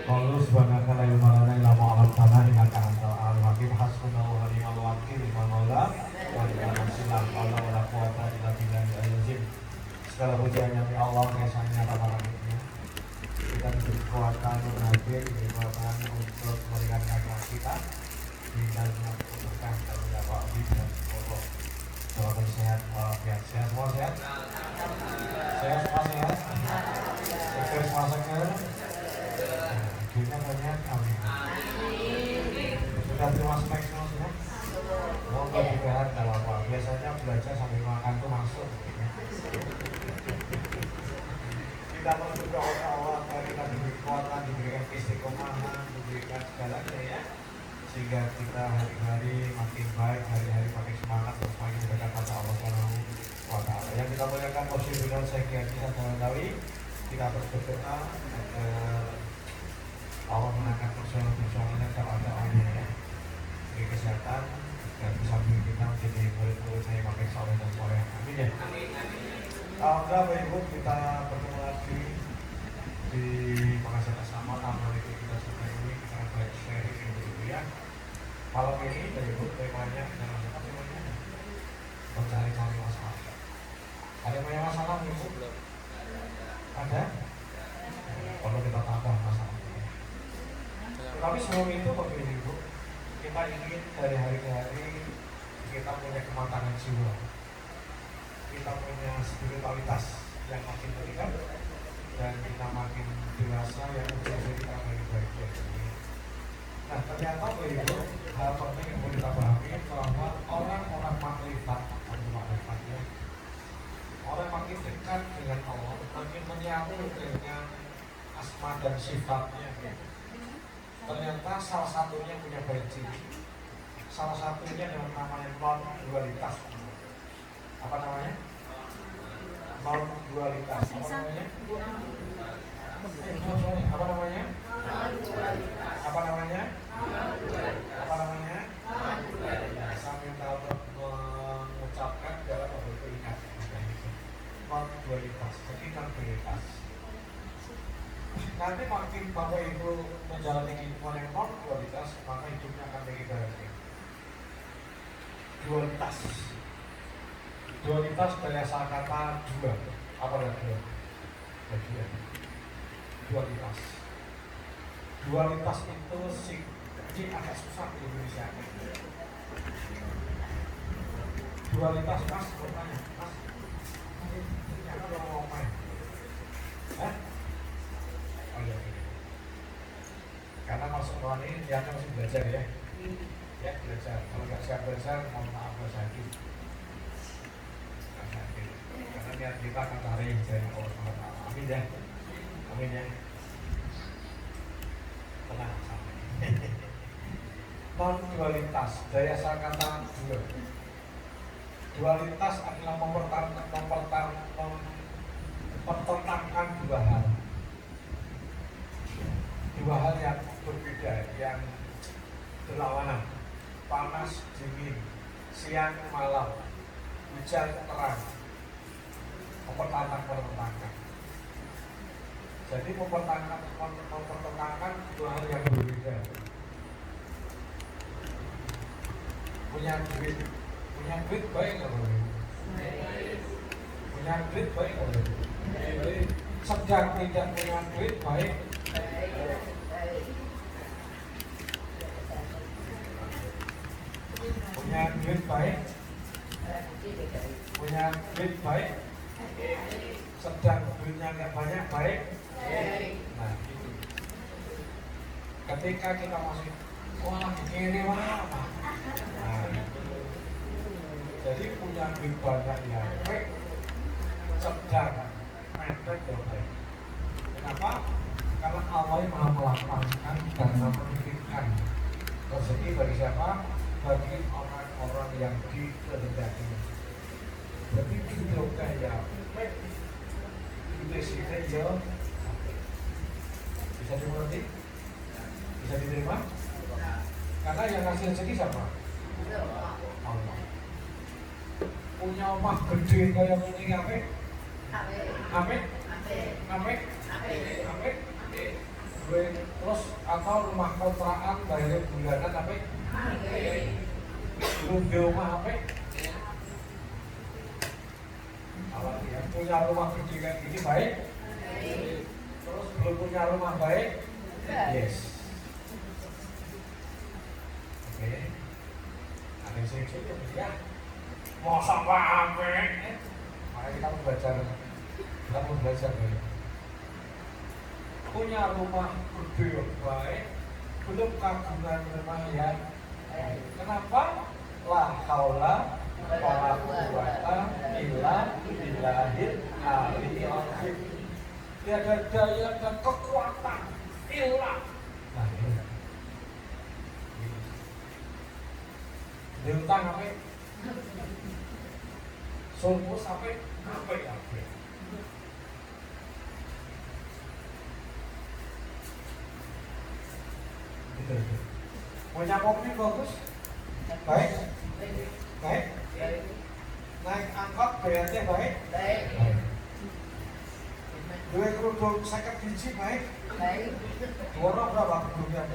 Qalu subhanaka la ilma lana illa ma 'allamtana innaka antal alimul hakim. Hasbunallahu wa ni'mal wakil, ni'mal maula wa ni'mal nasir. La haula wa la quwwata illa billahil aliyyil azim. Segala puji hanya milik Allah, keesanya tanpa tandingan. Kita diberi kekuatan untuk hadir, diberi kekuatan untuk meringankan agama kita. Berikan berkah dan mendapat dan pokok. Selamat sehat, walafiat. Sehat semua sehat? Sehat semua sehat? Seger semua seger? Duitnya banyak, amin. Sudah terima spek semua sudah? Mau kebugaran kalau apa? Biasanya belajar sambil makan tuh masuk. Kita berdoa kepada Allah agar kita diberi kekuatan, diberikan istiqomahan, diberikan segalanya ya, sehingga kita hari-hari makin baik, hari-hari makin semangat dan semakin dekat pada Allah Subhanahu wa Ta'ala. Yang kita muliakan posisi dan sekalian kita tahu, kita terus berdoa agar Allah mengangkat persoalan-persoalannya kalau ada orangnya ya, beri kesehatan dan bisa membuat kita menjadi murid-murid saya makin soleh dan soleh. Amin ya. Alhamdulillah Bapak Ibu, kita bertemu lagi di pengajian sama tamu itu kita sudah ini kita baik sharing yang begitu ya. Malam ini Bapak Ibu temanya adalah apa temanya? Mencari-cari masalah. Ada yang punya masalah Ibu? Ada? Kalau kita tambah masalah. Tapi sebelum itu Bapak Ibu, kita ingin dari hari ke hari kita punya kematangan jiwa. Kita punya spiritualitas yang makin meningkat dan kita makin dewasa yang menjadi kita makin baik. Nah ternyata itu hal penting yang perlu kita pahami bahwa orang-orang makrifat atau makrifatnya, orang makin dekat dengan Allah, makin menyatu dengan asma dan sifatnya. Ternyata salah satunya punya baik ciri, salah satunya dengan namanya non-dualitas. Apa namanya? Non-dualitas. Apa namanya? Apa namanya? Apa namanya? Apa namanya? Sambil mengucapkan dalam bentuk ingat. Non-dualitas. Jadi non-dualitas. Nanti makin Bapak Ibu menjalani kehidupan yang non-dualitas, maka hidupnya akan lebih bahagia. Dualitas. Dualitas dari asal kata dua. Apa dua? Dua. Dualitas. Dualitas itu ini agak susah di Indonesia. Dualitas Mas, bertanya Mas. Ini apa yang mau main? Oh iya. Karena masuk ruang ini dia masih belajar ya. Ya belajar. Kalau nggak siap belajar, mohon maaf lagi. Karena niat kita akan cari dari Allah SWT. Amin ya. Amin ya. Tenang sampai. Non-dualitas dari asal kata dua. Dualitas adalah mempertentangkan dua hal. Dua hal yang berbeda, yang berlawanan. Panas, dingin, siang, malam, hujan, terang. Mempertentangkan. Jadi mempertentangkan dua hal yang berbeda. Punya duit baik nggak boleh? Punya duit baik nggak boleh? Sedang tidak punya duit baik. Punya duit baik. Punya duit baik. Sedang duitnya nggak banyak baik. Nah itu. Ketika kita masih wah ini wah. Nah itu. Jadi punya duit banyak ya baik. Sedang pendek ya baik. Kenapa? Karena Allah yang maha melapangkan dan memikirkan rezeki bagi siapa? Bagi orang-orang yang dikehendakinya. Jadi hidupnya ya baik. Hidupnya ya bisa dimengerti? Bisa diterima? Karena yang ngasih rezeki siapa? Allah. Punya rumah gede kayak begini apa? Amin. Amin. Amin. Terus atau rumah kontrakan bayar bulanan apa? Belum di rumah apa? Kalau dia punya rumah gede kayak gini baik? Terus belum punya rumah baik? Yes. Oke. Ada yang setuju ya? Mau sampai apa? Makanya kita belajar ya. Punya rumah gede baik, belum kagungan rumah yang baik. Kenapa? La haula wala quwwata illa billahil aliyyil azim. Tiada daya dan kekuatan illa. Nah, ini. Diutang apa? Sulmu sampai apa ya? Punya kopi bagus? Baik? Baik? Naik angkot BRT baik? Baik. Dua kerudung 50 biji baik? Baik. Dua berapa kerudungnya?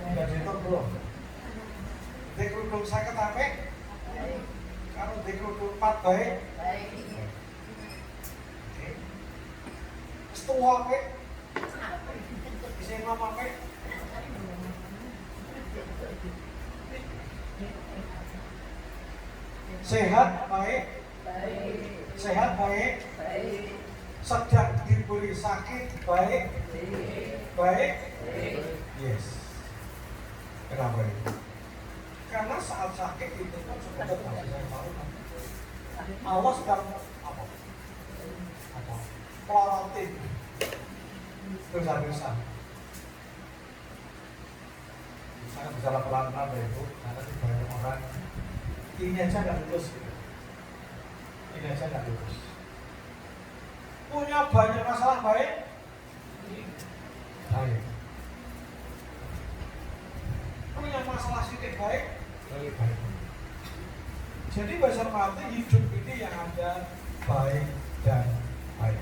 Udah dihitung belum? Di kerudung 50 apa? Baik. Kalau di kerudung 4 baik? Baik. Oke. Setua apa? Bisa ngomong apa? Sehat baik? Baik. Sehat baik? Baik. Sedang diberi sakit baik? Baik? Yes. Kenapa itu? Karena saat sakit itu kan sebenarnya masih saya tahu kan. Allah sedang apa? Pelorotin dosa-dosa. Sangat berjalan pelan-pelan ya Ibu, karena banyak orang ini aja nggak lulus gitu. Ini aja nggak lulus. Punya banyak masalah baik? Baik. Punya masalah sedikit baik? Baik. Jadi besar mati hidup ini yang ada baik dan baik.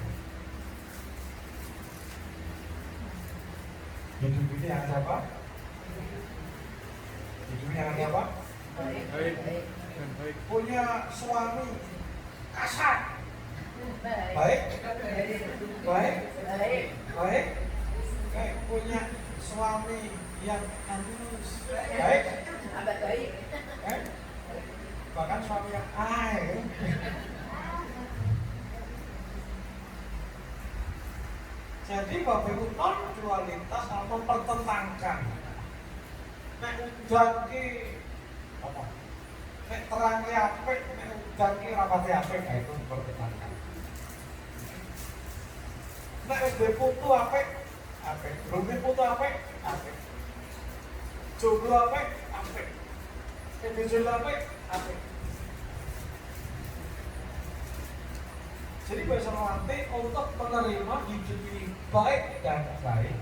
Hidup ini yang ada apa? Hidup ini yang ada apa? Baik. Punya suami kasar. Baik. Baik. Baik. Punya suami yang halus. Baik. Bahkan suami yang air. Jadi Bapak Ibu non dualitas atau mempertentangkan. Nek udan ki apa? Nek terang ki apik, nek udan ki rapati apik, itu dipertentangkan. Nek wis putu apik, apik. Belum putu apik, apik. Jomblo apik, apik. Nek jomblo apik, apik. Jadi bahasa Mati untuk menerima hidup ini baik dan baik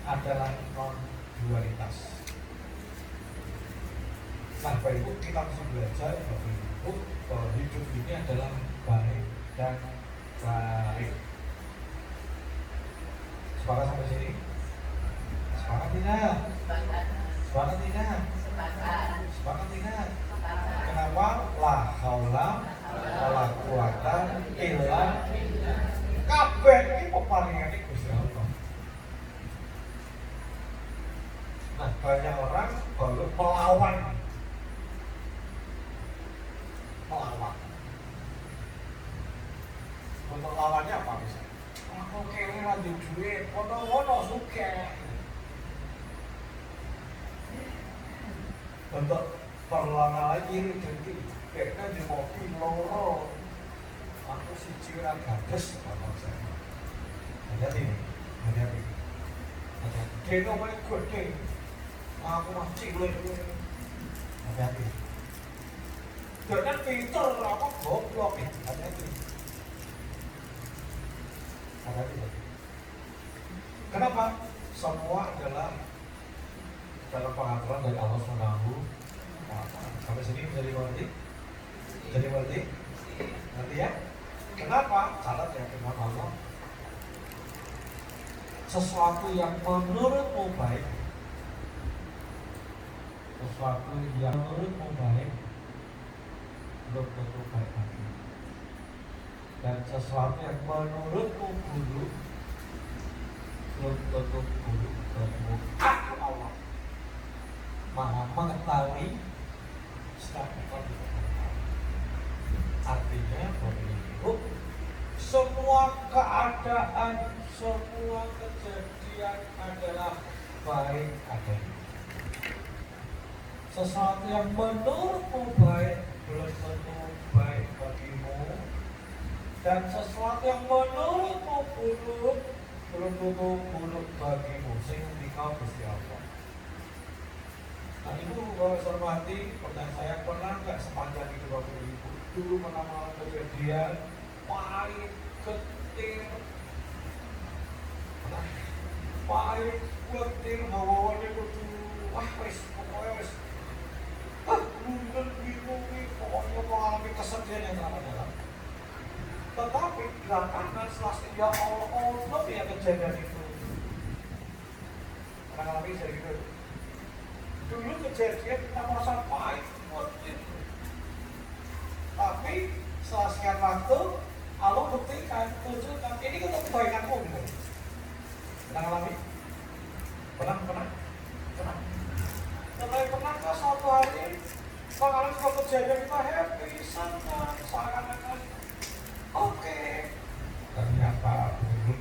adalah non-dualitas. Nah, Bapak Ibu, kita mesti belajar Bapak Ibu bahwa hidup ini adalah baik dan baik. Sepakat sampai sini? Sepakat tidak? Sepakat tidak? Sepakat tidak? Kenapa? La haula wala quwata illa kabeh iki peparingane Gusti Allah. Nah, banyak orang baru melawan. Untuk lawannya apa misalnya? Aku kene lagi duit, foto-foto suka. Untuk perlawanan lagi ini jadi kayaknya di mobil loro aku siji ora gades apa saya. Hati-hati. Kene omane gede. Aku masih cilik. Hati-hati. Jangan pinter apa goblok. Hati-hati. Kenapa? Semua adalah dalam pengaturan dari Allah Subhanahu. Sampai sini menjadi mengerti? Jadi mengerti? Nanti ya? Kenapa? Catat ya firman Allah. sesuatu yang menurutmu baik, sesuatu yang menurutmu baik belum tentu baik hati, dan sesuatu yang menurutmu buruk belum tentu buruk bagimu. Aku Allah Maha mengetahui setiap orang. Artinya begitu, semua keadaan, semua kejadian adalah baik adanya. Sesuatu yang menurutmu baik belum tentu baik bagimu, dan sesuatu yang menurutmu buruk belum tentu buruk bagimu. Sehingga kau Gusti Allah. Nah itu kalau saya hormati, pertanyaan saya, pernah nggak sepanjang hidup Bapak Ibu dulu mengalami kejadian paling ketir, paling ketir hawaannya itu, wah wes pokoknya wes, bingung nih, pokoknya mengalami kesedihan yang sangat dalam. Tetapi belakangan setelah ya Allah ya kejadian itu, pernah ngalami jadi gitu. Dulu kejadian kita merasa pahit, ketir. Tapi setelah sekian waktu Allah buktikan, tunjukkan ini untuk kebaikanmu gitu. Pernah ngalami? Pernah? Pernahkah suatu hari mengalami suatu kejadian kita happy, senang, seakan-akan oke. Ternyata belum.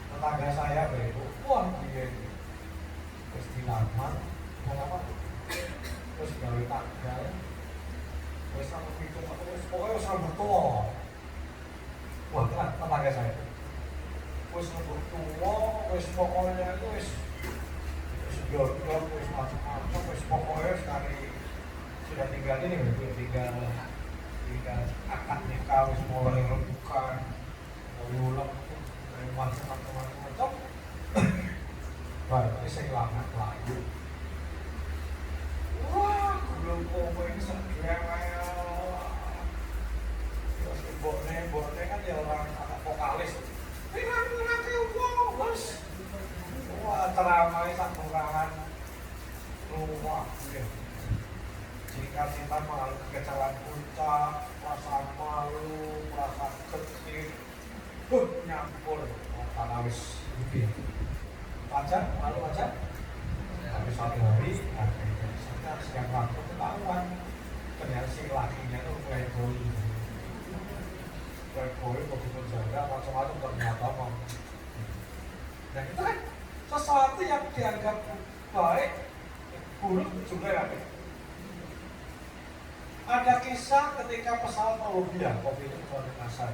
Tetangga saya begitu, wah dia itu terus dinaman, apa? Terus gawe tanggal, terus sama pintu, terus pokoknya sama tua. Wah, tetangga saya. Wis tua, wis pokoknya itu wis jor-jor, wis macam-macam, wis pokoknya sekali sudah tinggal ini, tinggal akad nikah, wis mulai rebukan, mulai macam-macam. Baru saya lama lagi. Wah, belum kok ini segera. Terus ibu-ibu kan ya orang anak vokalis. Wah, teramai sak murahan rumah ya. Jika kita mengalami kekecewaan puncak, perasaan malu, perasaan kecil, nyampur, karena wis wajar, malu wajar. Tapi suatu hari, akhirnya setiap waktu ketahuan, ternyata si lakinya itu playboy, begitu jaga macam-macam ternyata mau. Dan itu kan sesuatu yang dianggap baik, buruk juga ya. Ada kisah ketika pesawat Columbia, waktu itu pesawat NASA.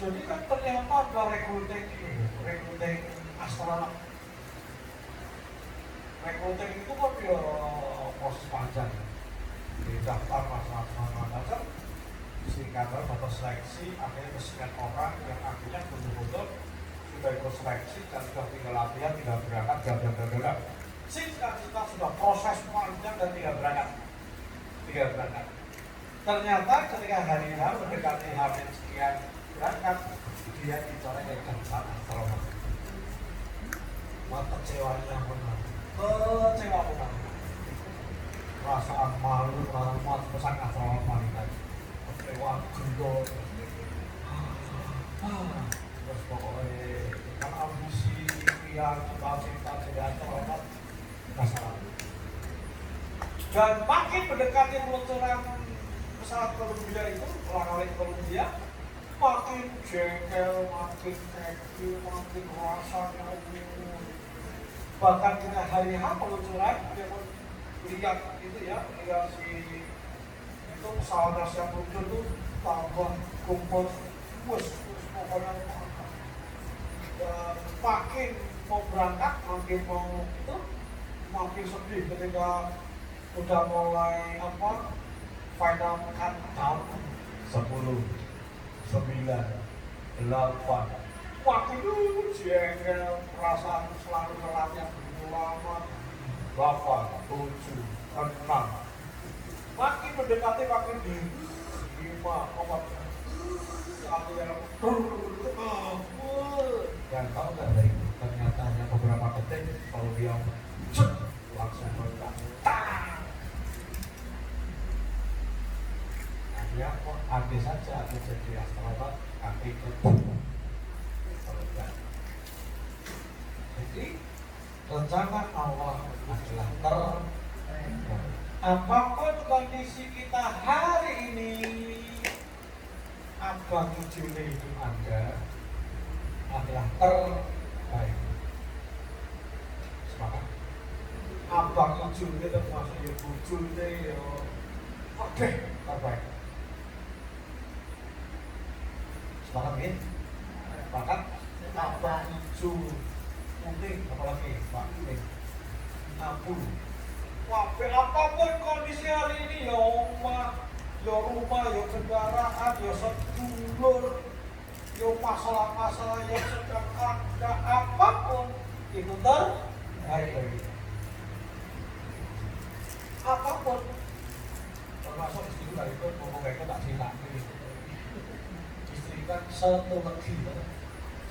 Jadi kan ternyata ada rekruting astronot. Rekruting itu kan ya proses panjang, didaftar macam-macam. Singkatan atau seleksi, akhirnya sekian orang yang akhirnya betul-betul sudah ikut seleksi dan sudah tinggal latihan, tinggal berangkat, jalan-jalan. Singkat cerita sudah proses panjang dan tinggal berangkat. Ternyata ketika hari H mendekati hamil sekian berangkat, dia dicoret dari tempat astronot. Kecewanya benar, kecewa benar. Perasaan malu, perasaan pesan astronot wanita. Kecewa, gendut. Terus pokoknya kan ambisi, impian, cita-cita jadi astronot masalah. Dan makin mendekati peluncuran pesawat Columbia itu, ulang-alik Columbia, makin jengkel, makin kecil, makin rasanya. Bahkan kita hari H peluncuran, dia pun lihat itu ya, lihat si itu pesawat yang muncul itu tambah kumpul, pokoknya makin mau berangkat, makin mau itu, makin sedih ketika udah mulai final countdown 10, 9, 8. Makin jengkel, perasaan selalu telatnya begitu lama. 8, 7, 6. Makin mendekati makin di 5, Aku yang dan tahu nggak dari ternyata hanya beberapa detik kalau dia langsung meledak. Akhirnya kok ambil saja atau jadi astronot kaki itu meledak. Jadi rencana Allah adalah apapun kondisi kita hari ini, apa tujuan hidup Anda adalah terbaik. Semangat. Apa tujuannya termasuk ya tujuannya ya oke terbaik. Semangat ya. Semangat. Apa tujuan mungkin apalagi Pak ini ampun. Apapun kondisi hari ini ya rumah, ya kendaraan, ya sedulur, ya masalah-masalah yang sedang ada, apapun itu terbaik. Apapun, termasuk istri dari itu ngomong kayak itu tak silang. Istri kan satu lagi,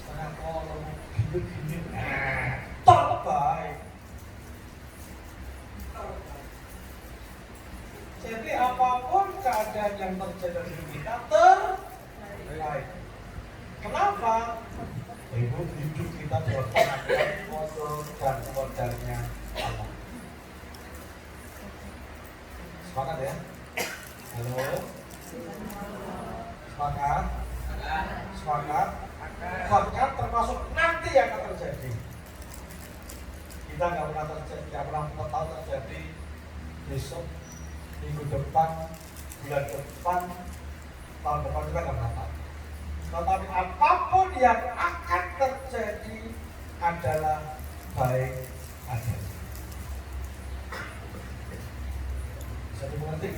setengah kolom gini, terbaik. Jadi apapun keadaan yang terjadi di kita terbaik. Kenapa? Ibu hidup kita dalam pengakuan modal dan modalnya Allah. Semangat ya? Halo? Semangat? Semangat? Semangat termasuk nanti yang akan terjadi. Kita nggak pernah tahu terjadi besok, minggu depan, bulan depan, tahun depan juga nggak pernah tahu. Tetapi apapun yang akan terjadi adalah baik adanya. Bisa dimengerti?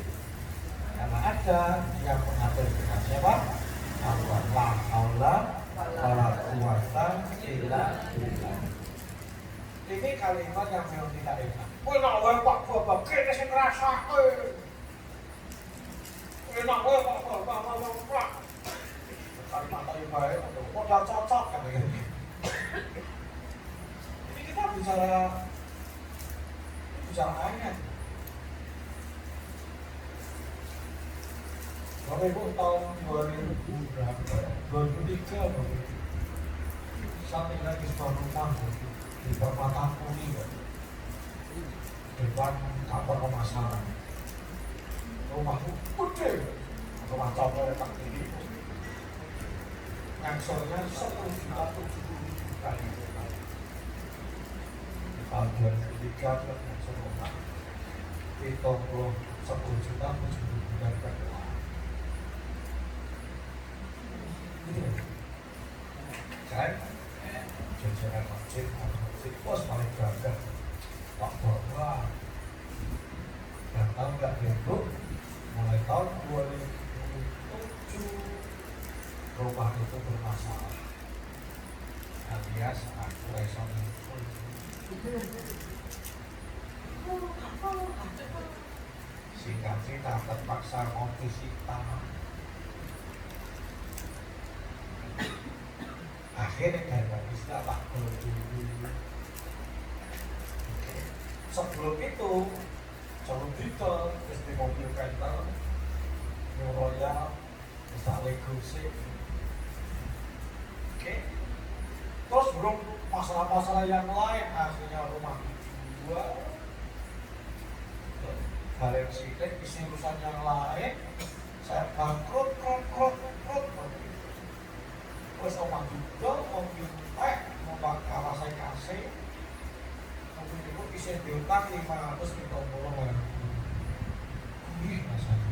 Karena ada yang mengatur kita. Siapa? Allah. La haula wala quwata illa billah. Ini kalimat yang memang tidak enak. Enak wae Pak Bapak, kene sing ngrasake. Enak wae Pak Bapak. Kalimat tadi baik, modal cocok kan ini. Ini kita bicara ayat. Bapak Ibu tahun 2000 berapa? 2003 sampai lagi sebuah rumah di perempatan Kuni, depan kantor pemasaran. Rumahku gede, rumah cowok letak tinggi. Ngangsornya 10.070.000 kali. Tahun 2003 ngangsor rumah itu 10.070.000 kali. Kan? Jajaran masjid pos paling gagah Pak Bapak. Dan tahu nggak itu mulai tahun 2007 rumah itu bermasalah alias aku resonnya singkat cerita terpaksa konfisita. Akhirnya gara istilah tak dulu. Sebelum itu sebelum istri mobil Canter New Royal bisa Legacy. Oke. Terus belum masalah-masalah yang lain, akhirnya rumah dua balik sidik, isi urusan yang lain, saya bangkrut. Terus omah juga, mobil mau Kawasaki kasih, mobil itu isi diutang 550 kan. Wih, rasanya.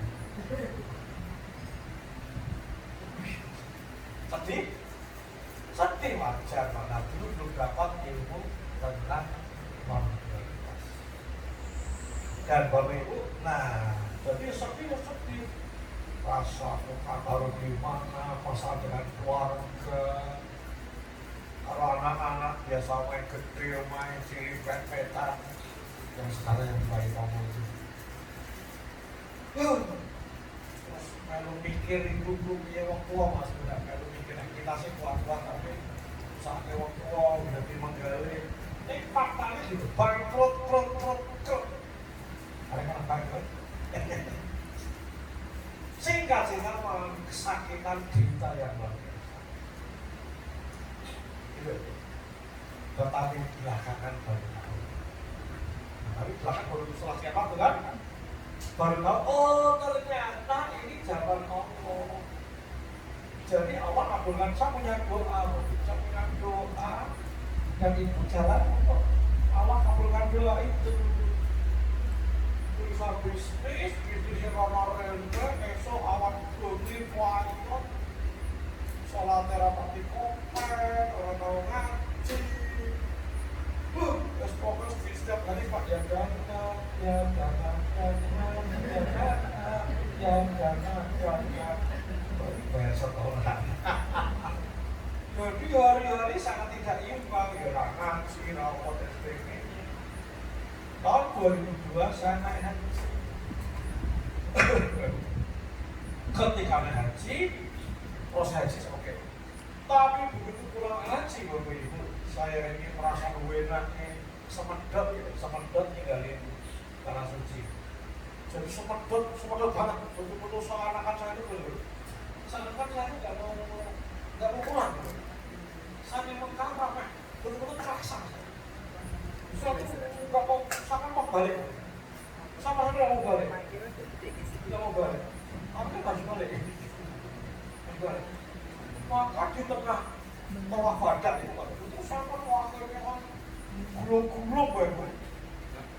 Sedih wajar, karena dulu belum dapat ilmu tentang moralitas. Dan Bapak Ibu, nah, jadi sedih. Rasa muka baru di mana, masalah dengan keluarga. Kalau anak-anak biasa main gede, main cilik, pet-petan, yang sekarang yang bayi kamu itu. Terus Kalau mikir ibu ya wong tua Mas, udah kalau mikir kita sih kuat-kuat tapi saatnya wong tua udah dimenggali. Ini faktanya gitu, bangkrut. Ada kan bangkrut? Sehingga kesakitan cinta yang luar biasa. Gitu. Tetapi belakangan baru tahu. Tapi belakangan baru setelah siapa tuh kan? Baru tahu, oh ternyata ini jawaban Allah. Jadi Allah kabulkan, saya punya doa dan itu jalan kok. Allah kabulkan doa itu. Bisa bisnis, bisnisnya rente, esok awan beli puasa, sholat terapat di komplek, orang tahu ngaji. Terus fokus di setiap hari Pak jangan. Bayar setoran. Jadi hari-hari sangat tidak imbang, ya ngaji, rawat, dan sebagainya. Tahun 2002 saya naik haji. Ketika naik haji, proses haji oke. Tapi begitu pulang haji, Bapak Ibu, saya ini merasa enaknya semedot tinggalin tanah suci. Jadi semedot banget. Betul-betul seakan-akan saya itu betul. Seakan-akan saya itu nggak mau pulang. Saya memang kapal, betul-betul terpaksa. Suatu nggak mau, saya mau balik. Sama saya nggak mau balik. Tapi masih balik. Maka di tengah tawaf badat itu saya kan wakilnya kan gulung-gulung banget.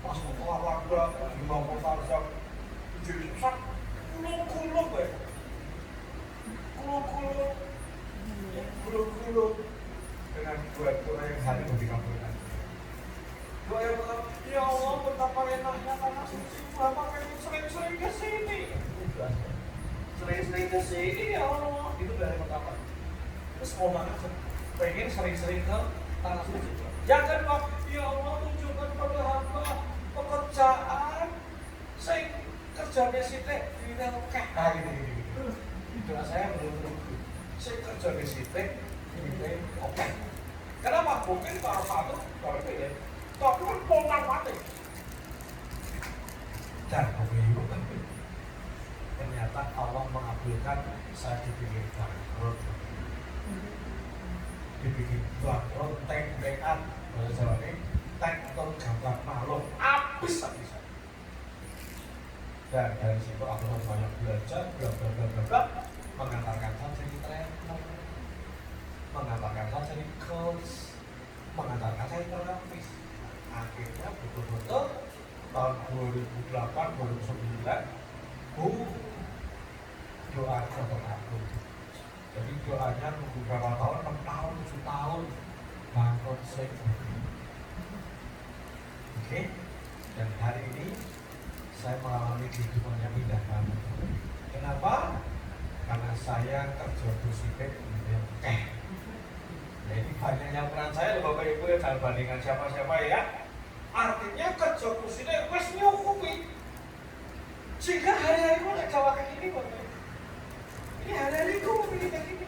Pas tawaf badat, di bawah tarzan, jadi susah gulung-gulung banget. Gulung-gulung dengan doa yang hari ini dikabulkan. Doa yang pertama, ya Allah betapa enaknya tanah suci, Bapak pengen sering-sering ke sini. Sering-sering ke sini ya Allah. Itu dari pertama. Terus mau banget pengen sering-sering ke tanah suci. Yang kedua, ya Allah tunjukkan pada hamba pekerjaan sing kerjanya sitek di nengkeh. Nah gitu. Doa saya belum saya kerja di sitek di oke. Kenapa? Mungkin kalau satu kalau beda. Tapi kan pola mati. Dan ternyata Allah mengabulkan saya dibikin bangkrut. Dibikin bangkrut, tek-tekan, bahasa Jawa ini, tek atau gambar makhluk, habis-habisan. Dan dari situ aku harus banyak belajar, mengantarkan saya di trainer, mengantarkan saya di coach, mengantarkan saya terapis. Akhirnya betul-betul tahun 2008, 2009, doanya terkabul. Jadi doanya nunggu berapa tahun, 6 tahun, 7 tahun, bangkrut Oke, dan hari ini saya mengalami kehidupan yang indah banget. Kenapa? Karena saya kerja bersifat yang Nah ini banyaknya peran saya loh Bapak Ibu ya, jangan bandingkan siapa-siapa ya. Artinya kerja bersifat wes nyukupi. Sehingga hari-hari mau jawa kayak gini Bapak Ibu. Ini hari-hari gue mau pilih kayak gini.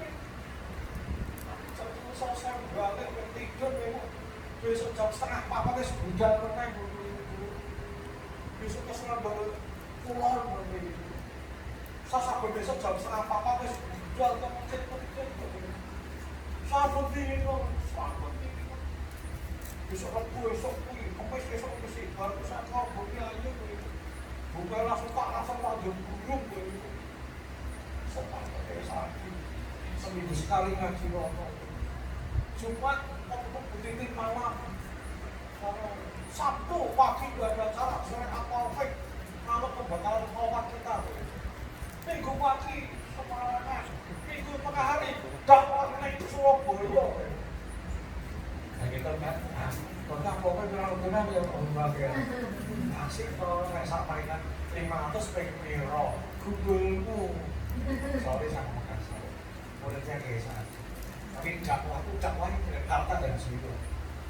Selesai balik, tidur memang. Besok jam setengah papa guys, hujan pernah besok keselan baru pulang Bapak Ibu. Saya sampai besok jam setengah papa guys, hujan kecil. Sabun dingin loh, besok kempes besok sih, baru saya kau beli aja bukan langsung lanjut guyung sepanjang sakit seminggu sekali ngaji loh. Jumat waktu butitin malam, Sabtu pagi gak ada acara, sore apal fake, malam pembakaran kawan kita. Minggu pagi separangan, minggu tengah hari dakwah naik ke Surabaya. Nah gitu kan, karena pokoknya benar-benar ya berbagai asik kalau nggak sampai kan 500 pengpiro Google-mu. Sorry sama Makassar, muridnya kayak saat. Tapi dakwah itu Jakarta dan situ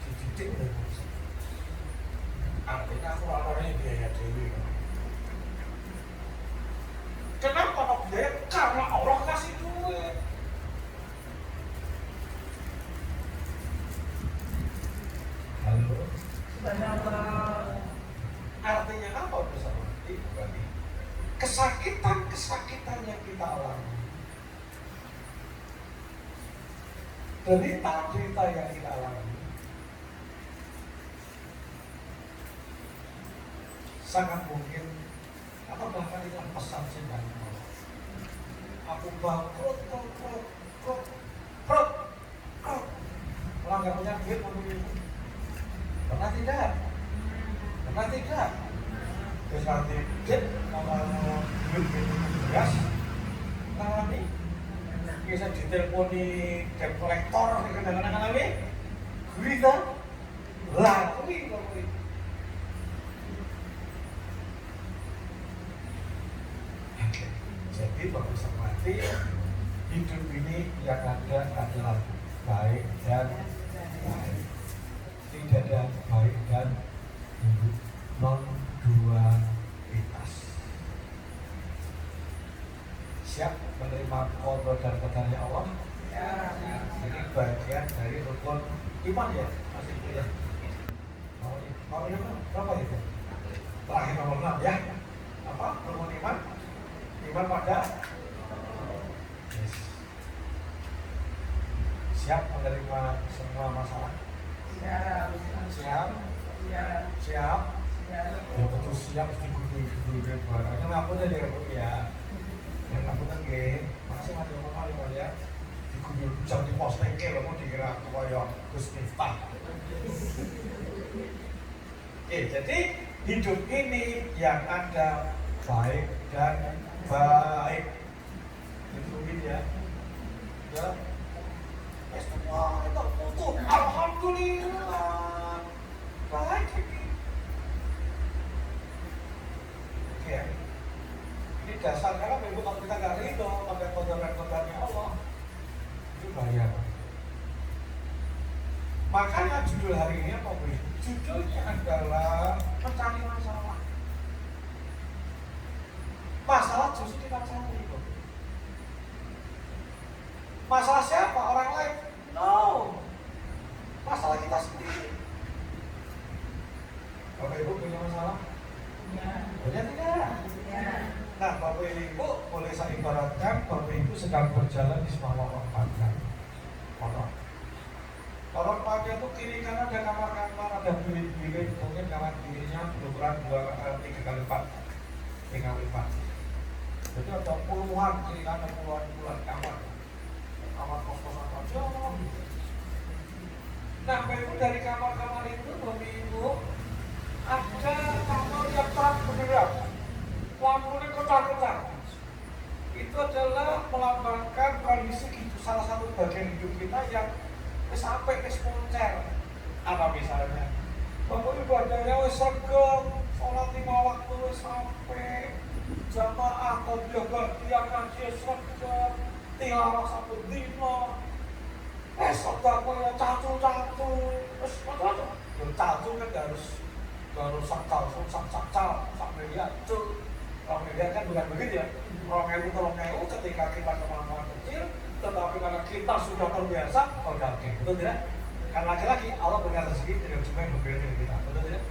dididik oleh musik. Artinya aku orangnya biaya dewi. Kenapa ya karena Allah kasih duit. Halo. Artinya apa bersama? Berarti kesakitan yang kita alami, derita yang kita alami, sangat mungkin atau bahkan itu pesan cinta Allah. Aku bangkrut, kalau nggak punya duit mau itu, pernah tidak? Terus nanti kalau duit beras, ngalami, bisa diteleponi debt collector, kadang-kadang ngalami, gurita, lakui. Jadi bagus mati, hidup ini yang ada adalah baik dan baik. Tidak ada baik dan buruk, non dualitas. Siap menerima kodrat dan kodratnya Allah? Ya. Ini bagian dari rukun iman ya, masih itu ya. Mau iman berapa itu? Terakhir nomor 6 ya. Apa? Rukun iman? Iman pada yes. Siap menerima semua masalah? Siap. Ya betul siap digugur barang. Kenapa tadi ya? Yang aku tadi masih ada orang ya digugur jam di pos tengkel mau dikira koyo Gus Miftah. Jadi hidup ini yang ada baik dan baik itu ya. Ya. Semua itu putus. Alhamdulillah. Baik ini. Oke. Ini dasar karena memang kalau kita nggak ridho pakai kodrat-kodratnya Allah itu bahaya. Makanya judul hari ini apa Bu? Judulnya adalah mencari masalah. Masalah justru kita cari. Masalah siapa? Orang lain? No. Masalah kita sendiri. Bapak Ibu punya masalah? Punya tidak? Nah, Bapak Ibu boleh saya ibaratkan Bapak Ibu sedang berjalan di sebuah lorong panjang. Lorong panjang itu kiri kanan ada kamar-kamar, ada bilik-bilik, mungkin kamar kirinya berukuran 3 kali 4. Jadi ada puluhan kiri kanan, puluhan kamar kos-kosan aja. Nah, Bapak Ibu dari kamar-kamar itu Bapak Ibu ada kamar yang terang benderang, lampunya kocar-kocar. Itu adalah melambangkan kondisi hidup salah satu bagian hidup kita yang sampai ke moncer. Apa misalnya? Bapak ibadahnya wis sregep, sholat 5 waktu sampai jamaah atau bagian ngaji sregep, tilawah satu dino. Sedekah ya cacu, terus macam-macam. Cacu kan harus sakal, sak miliar tuh. Orang miliar kan bukan begitu ya. Orang ewu ketika kita kemampuan kecil, tetapi karena kita sudah terbiasa, oke, betul tidak? Karena laki-laki Allah berikan rezeki tidak cuma yang berbeda dengan kita, betul tidak?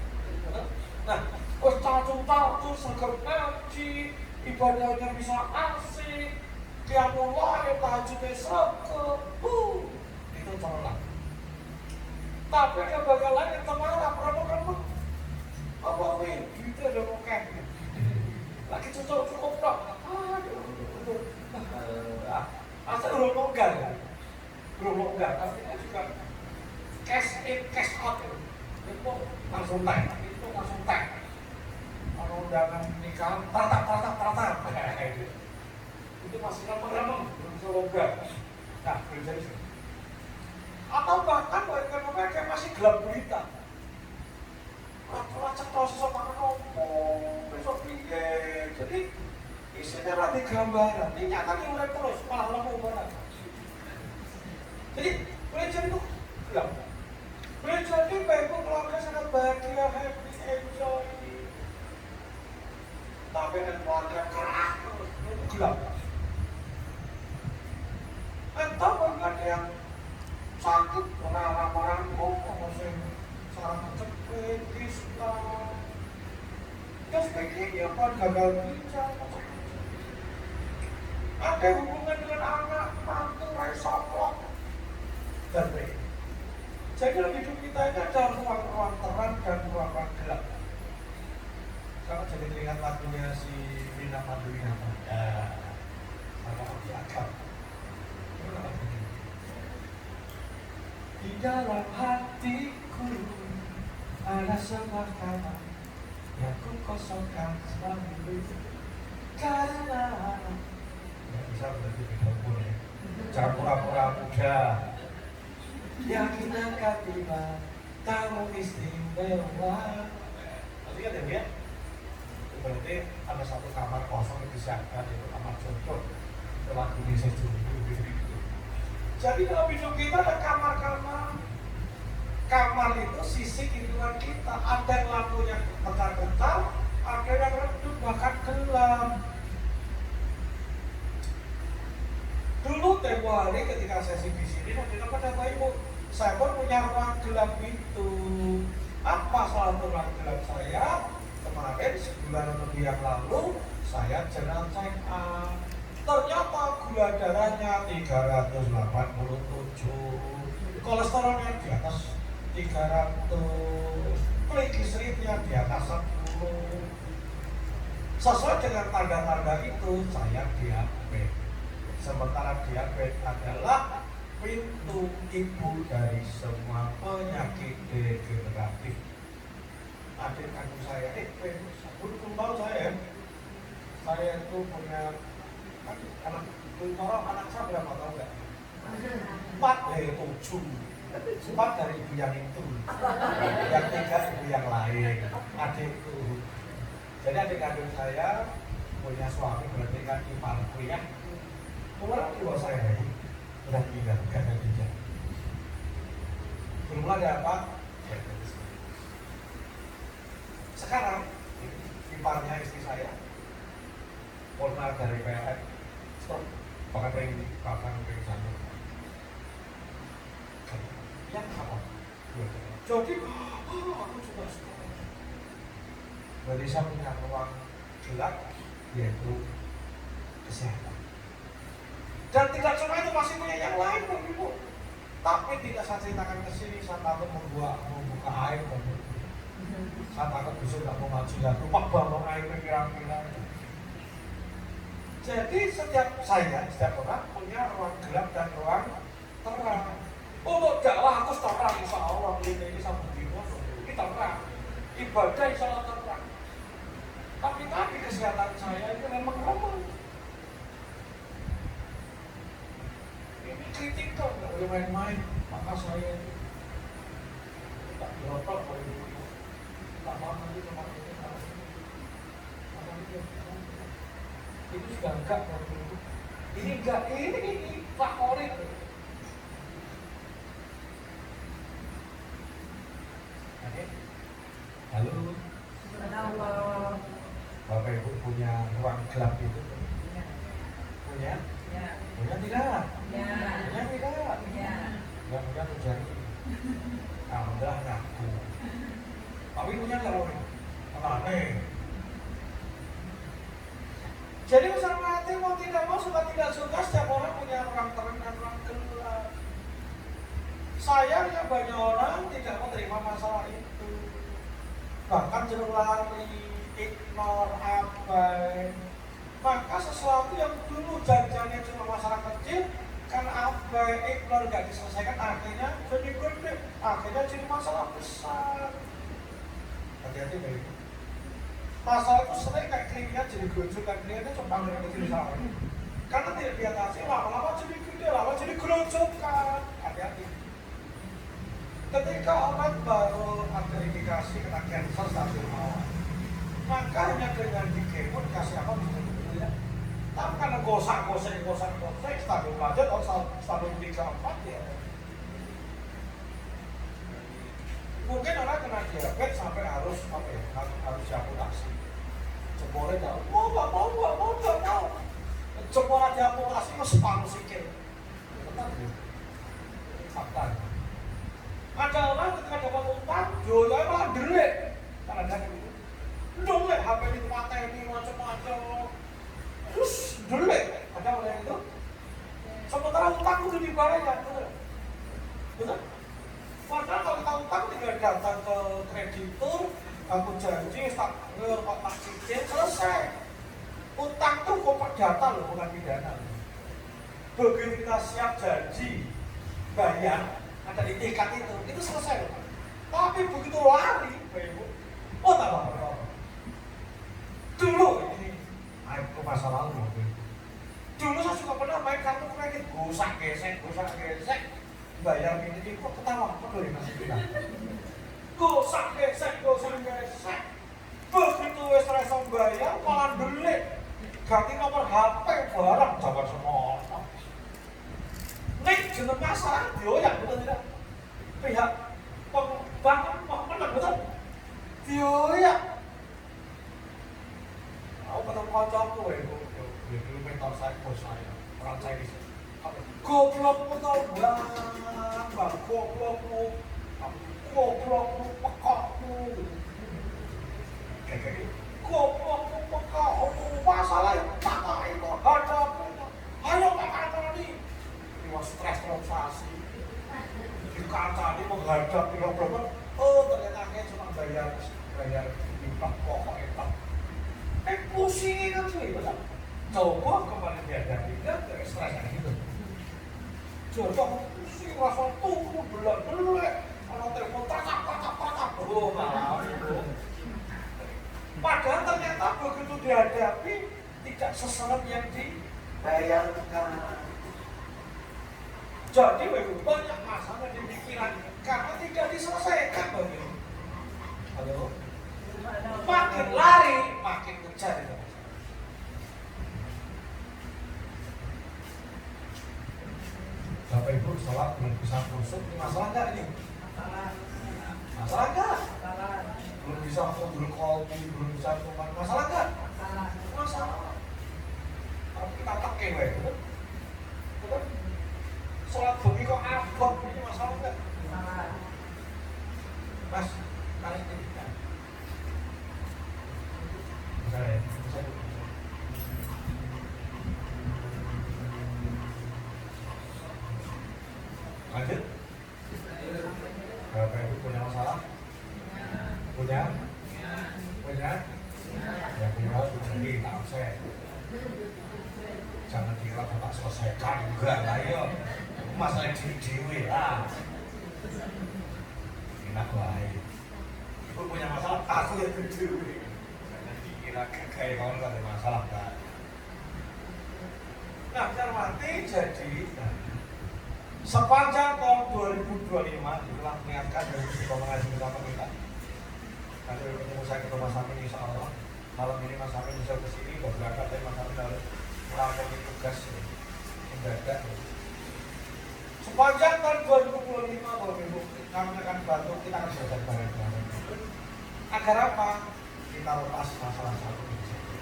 Betul? Nah, cacu segera ngaji, ibadahnya bisa asik, qiyamullah yang tahajudnya sregep, itu tolak. Tapi ada bagian lain yang temarah, remuk-remuk. Apa ini? Duitnya ada rokeh. Lagi cukup dong. Asal belum longgar ya? Belum longgar, artinya juga cash in, cash out itu langsung tag. Kalau undangan nikahan, tratap. Itu masih remeng-remeng, belum longgar. Nah, berjadi atau bahkan mereka masih gelap gulita. Racak tahu sesok makan ompong, besok piye. Jadi isinya rada gambaran. Ini nyatanya mulai terus, malah lemah banget. Jadi gereja itu gelap. Gereja itu baik keluarga sangat bahagia, happy, enjoy. Tapi dengan keluarga keras itu gelap. yang sakit, orang-orang kok, sing saraf cepet, distal, dan sebagainya, kan gagal ginjal, ada hubungan dengan anak, mantu, resopok, dan lain. Jadi dalam hidup kita ini ada ruang-ruang terang dan ruang-ruang gelap. Kalau jadi teringat lagunya si Rina Maduri apa? Ya, sama Abi Akam. Di dalam hatiku ada sebuah kamar yang ku kosongkan selalu karena nggak bisa berarti mikrofon ya. Jangan pura-pura muda. Yakin akan tiba tamu istimewa. Nanti kan ya, itu berarti ada satu kamar kosong yang disiapkan, itu kamar jodoh. Telah Indonesia jodoh. Jadi dalam hidup kita ada kamar-kamar. Kamar itu sisi kehidupan kita. Ada yang lampunya bentar-bentar, ada yang redup bahkan gelap. Dulu tempo hari ketika sesi di sini, nanti kata Ibu, saya pun punya ruang gelap itu. Apa salah satu ruang gelap saya? Kemarin sebulan lebih yang lalu, saya general check up. Ternyata gula darahnya 387, kolesterolnya di atas 300, trigliseridnya di atas 10. Sesuai dengan tanda-tanda itu, saya diabetes. Sementara diabetes adalah pintu ibu dari semua penyakit degeneratif. Adik kandung saya, belum tahu saya itu punya anak saya berapa tahu nggak? 4 dari 7. 4 dari ibu yang itu, yang 3 ibu yang lain, adikku. Jadi adik kandung saya punya suami berarti kan iparku ya. Orang tua saya ini sudah tinggal, bukan ada tiga. Belum ada apa? Sekarang iparnya istri saya pernah dari PLN, stop, bahkan pengen sana. Yang apa? Jadi, aku juga stop. Berarti saya punya ruang gelap, yaitu kesehatan. Dan tidak cuma itu, masih punya yang lain, Ibu. Tapi tidak saya ceritakan ke sini, saya takut membuka air, saya takut besok tidak mau maju dan lupa bangun air pirang-pirang. Jadi setiap orang punya ruang gelap dan ruang terang. Untuk dakwah aku terang, insya Allah ini sama Bimo, ini terang. Ibadah insya Allah terang. Tapi kesehatan saya itu memang lemah. Ini kritikal, nggak boleh main-main. Maka saya itu tak berotot, tak mau nanti sama ini. Itu sudah enggak waktu itu. Ini enggak, ini favorit. Oke. Halo. Halo. Bapak Ibu punya ruang gelap itu? Punya? Ya. Punya tidak? Ya. Punya tidak? Ya. Enggak punya terjadi. Alhamdulillah ngaku. Tapi punya nggak Rory? Aneh. Jadi usaha hati mau tidak mau, suka tidak suka, setiap orang punya ruang terang dan ruang gelap. Sayangnya banyak orang tidak mau terima masalah itu. Bahkan cenderung lari, ignore, abai. Maka sesuatu yang dulu janjinya cuma masalah kecil, karena abai, ignore, gak diselesaikan, akhirnya jadi gede, akhirnya jadi masalah besar. Hati-hati Mbak Ibu. Masalah itu sering kayak keringat jadi gerojokan, keringatnya cuma dari kecil salah. Karena tidak diatasi, lama-lama jadi gede, lama jadi gerojokan. Hati-hati. Ketika orang baru identifikasi kena cancer stadium awal, maka hanya dengan dikemo dikasih apa bisa dulu ya. Tapi karena gosek stadium lanjut atau stadium 3-4 ya. Mungkin orang kena diabetes sampai harus diamputasi. Jempolnya jauh, nggak mau. Jempolnya diamputasi, separuh sikil. Tetap ya. fakta. Ada orang ketika dapat utang, jualnya malah delik. Karena ada gitu. Delik, HP ditempateni macam-macam. Terus delik, ada orang itu. Sementara utang itu dibayar, betul? Betul? Padahal kalau kita utang tinggal datang ke kreditur, aku janji, tak cicil, selesai. Utang itu kok perdata loh, bukan pidana. Begitu kita siap janji bayar, ada di tiket itu selesai loh. Tapi begitu lari, oh tak apa-apa. Dulu ini, itu masa lalu. Dulu saya juga pernah main kartu kredit, gosak gesek, bayar ini kok ketawa, kok boleh masih kita. Gosak gesek. Begitu wes rasa bayar, malah delik. Ganti nomor HP barang jangan semua. Nek jeneng masalah dioyak betul tidak? Pihak pengembang betul? Dioyak. Aku ketemu kancaku itu dulu mentor saya, bos saya, orang Chinese. Goblok betul bang, goblokmu, pekokmu. Kayak gitu. Goblokmu, pekokmu, masalah yang tak itu hadapi. Ayo ini. Ini stres transaksi. Dikacani menghadapi problem. Oh ternyata cuma bayar impak pokok impak. Pusingin kan cuy, betul? Coba kemarin dihadapi, enggak stres kayak gitu. Coba pusing, rasa tunggu, belak-belak. Kalau telepon, tak, oh malah itu. Padahal ternyata begitu dihadapi, tidak seserem yang dibayarkan. Jadi banyak masalah di pikiran karena tidak diselesaikan begitu. Halo? Makin lari, makin kejar itu. Bapak Ibu sholat belum bisa kusuk, ini masalah nggak ini? Masalah nggak? Belum bisa mundur kopi, belum bisa tumpah, masalah nggak? Masalah. Tapi kita pakai betul? Betul? Sholat bumi kok abot, ini masalah nggak? Mas, tarik ini. Lanjut. Bapak Ibu punya masalah? Punya? Ya punya jadi tak usah. Jangan dikira Bapak selesaikan juga lah yo. Masalah dewi lah. Enak baik. Ibu punya masalah, aku yang dewi. Kayak kawan gak ada masalah kan. Nah, cermati jadi sepanjang tahun 2025 telah mengingatkan dari Istiqomah Mengaji Bersama kita. Nanti ketemu saya ke Mas Amin insya Allah. Malam ini Mas Amin bisa ke sini, berangkat dari Mas Amin harus melakukan tugas mendadak. Sepanjang tahun 2025 Bapak Ibu, kami akan bantu, kita akan belajar bareng-bareng. Agar apa? Kita lepas masalah satu ini saja.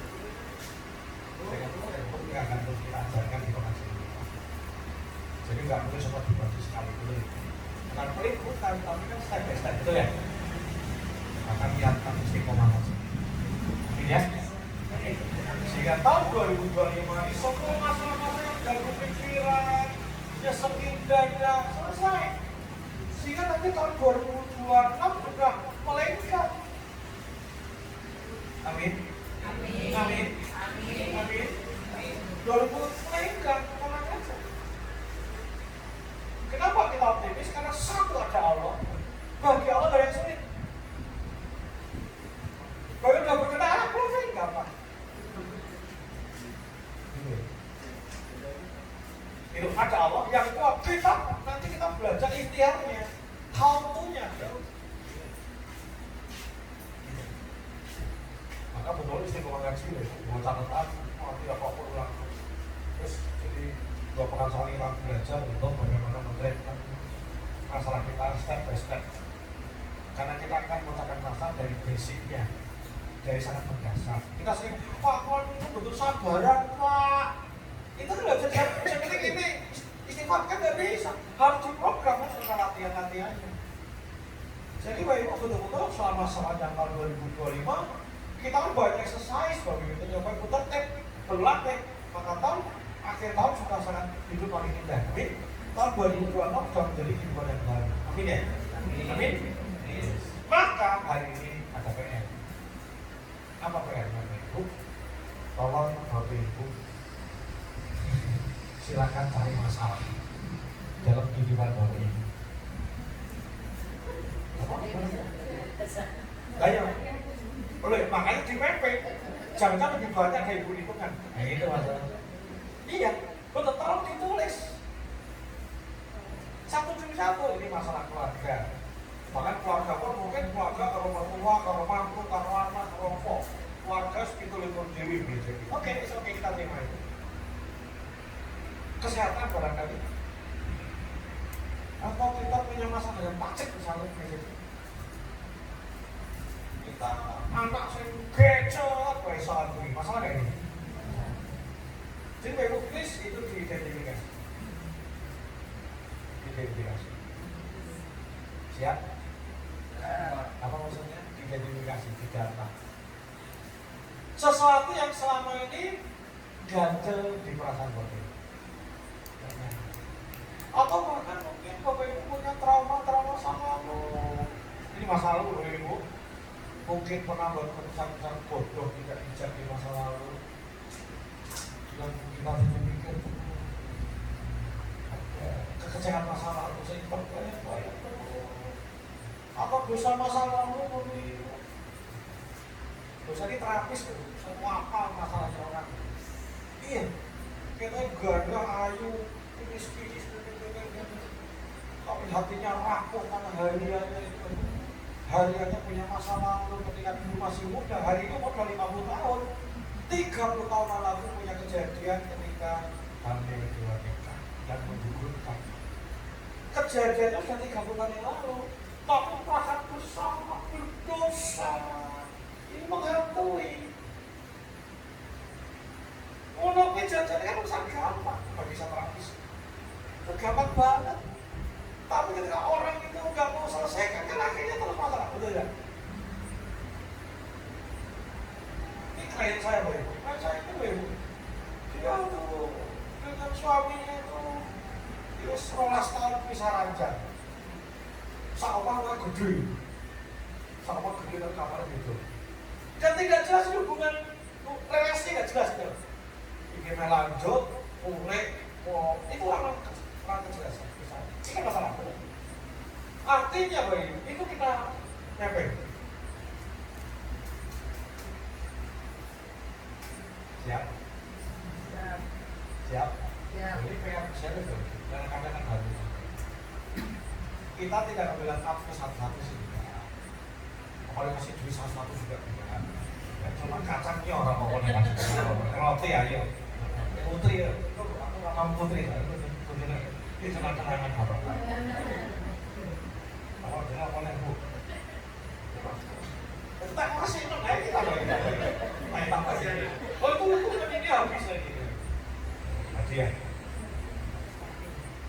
Dengan hukum yang akan terus kita ajarkan di pengajian kita. Jadi nggak mungkin semua dibagi sekali dulu. Bukan pelit, bukan, tapi kan step by step, betul ya? Akan niatkan istiqomah saja. Ini ya. Sehingga tahun 2025 ini semua masalah-masalah yang ganggu pikiran, ya sekindahnya selesai. Sehingga nanti tahun 2026 sudah melengkap. Amin. 2000 melengkap, tenang aja. Kenapa kita optimis? Karena satu ada Allah. Bagi Allah gak ada yang sulit. Kalau udah berkenaan, belum gampang. Itu ada Allah yang kuat. Kita nanti kita belajar ikhtiarnya, how to-nya. Maka betul Istiqomah Ngaji buat catatan, tidak apa-apa ulang. Terus jadi 2 pekan sekali kita belajar untuk bagaimana menerapkan masalah kita step by step. Karena kita akan memecahkan masalah dari basicnya, dari sangat mendasar. Kita sering, Pak, itu betul sabaran, Pak. Itu kan nggak bisa ini cepat kan nggak bisa, harus diprogram dengan latihan-latihannya. Jadi Bapak Ibu betul-betul selama sepanjang tahun 2025 kita kan banyak exercise Bapak Ibu, Bapak Ibu tertib, berlatih, maka tahun akhir tahun sudah sangat hidup makin indah. Amin. Tahun 2026 sudah menjadi kehidupan yang baru. Amin ya. Amin. Maka hari ini ada PR. Apa PR-nya Bapak Ibu? Tolong Bapak Ibu silakan cari masalah dalam kehidupan Bapak Ibu. Ayo, boleh, makanya di PP jangan lebih banyak kayak ibu itu kan. Nah itu masalah. Iya, betul, tolong ditulis satu demi satu. Ini masalah keluarga. Bahkan keluarga pun mungkin keluarga ke rumah tua, ke rumah mantu, ke rumah anak, ke rumah keluarga segitu likur dewi gitu. Oke, kita terima itu. Kesehatan barangkali. Atau kita punya masalah dengan pacek misalnya gitu. Kita anak saya kecot, salah beri masalah kayak gini. Jadi Bapak Ibu please itu diidentifikasi. Identifikasi. Siap? Apa maksudnya? Identifikasi, didata. Sesuatu yang selama ini ganjel di perasaan Bapak Ibu. Atau bahkan mungkin Bapak Ibu punya trauma sama lalu. Ini masa lalu Bapak Ibu. Mungkin pernah buat keputusan bodoh tidak bijak di masa lalu. Dan kita berpikir kekecewaan masa lalu saya bertanya-tanya apa dosa masa lalu Bapak Ibu? Dosa ini terapis tuh. Semua apa masalahnya orang? Iya. Kita gagah ayu, miskin. Tapi hatinya rapuh karena hariannya punya masa lalu ketika dulu masih muda. Hari ini udah 50 tahun, 30 tahun lalu punya kejadian ketika hamil di luar nikah dan menggugurkan. Kejadiannya sudah 30 tahun yang lalu, tapi perasaan bersama berdosa ini menghantui. Untuk kejadian kan urusan gampang, nggak bisa terapis, gampang banget. Tapi ketika orang itu nggak mau selesaikan, kan akhirnya terus masalah, betul ya? Ini klien saya, Bu. Klien saya itu, Bu. Dia tuh dengan suaminya itu, dia 11 tahun pisah ranjang. Sama gede dari kamar gitu. Dan tidak jelas hubungan relasi nggak jelas gitu. Ingin lanjut, itu orang kejelasan. Ini kan masalah. Artinya Bapak itu kita nyampe. Siap? Siap? Ini PR siapa itu? Kadang-kadang kan baru. Kita tidak ambil up ke satu-satu sih. Kalau kasih duit satu-satu juga tidak. Ya, cuma kacangnya orang mau kasih roti aja. Putri ya. Aku kamu putri ya. Itu cuma kenangan apa? Awal jelas apa nih Bu? Kita masih nggak kita main tambah sini. Oh itu ini habis lagi. Hadiah.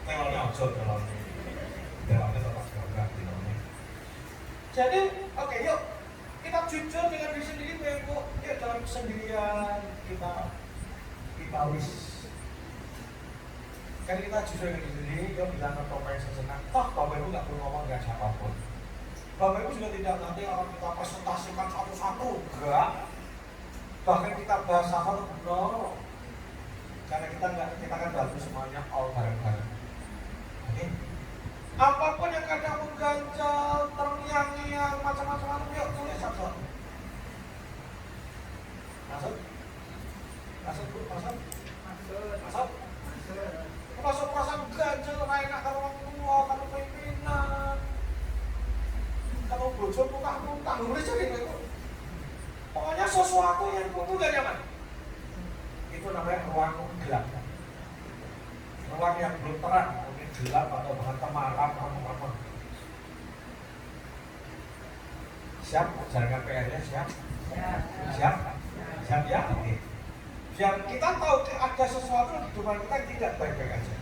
Telurnya ojol telurnya. Telurnya tetap gagah telurnya. Jadi oke yuk kita jujur dengan diri sendiri Bu. Yuk dalam kesendirian kita wis. Kan kita jujur dengan diri sendiri, dia bilang ke topeng sejenak, toh Bapak Ibu nggak perlu ngomong dengan siapapun. Bapak Ibu juga tidak nanti akan kita presentasikan satu-satu, enggak. Bahkan kita bahas hal benar, karena kita kan bantu semuanya all bareng-bareng. Oke? Apapun yang kadang mengganjal, terngiang-ngiang, macam-macam, yuk tulis satu-satu. Masuk. Perasaan ganjel, enak kalau orang tua, kalau pimpinan, kalau bocor muntah-muntah, boleh jadi itu. Pokoknya sesuatu yang kumpul gak nyaman. Itu namanya ruang gelap. Ruang yang belum terang, mungkin gelap atau bahkan temaram apa-apa. Siap? Jalankan PR-nya, siap? Siap ya? Oke. Biar kita tahu ada sesuatu di kehidupan kita yang tidak baik-baik aja.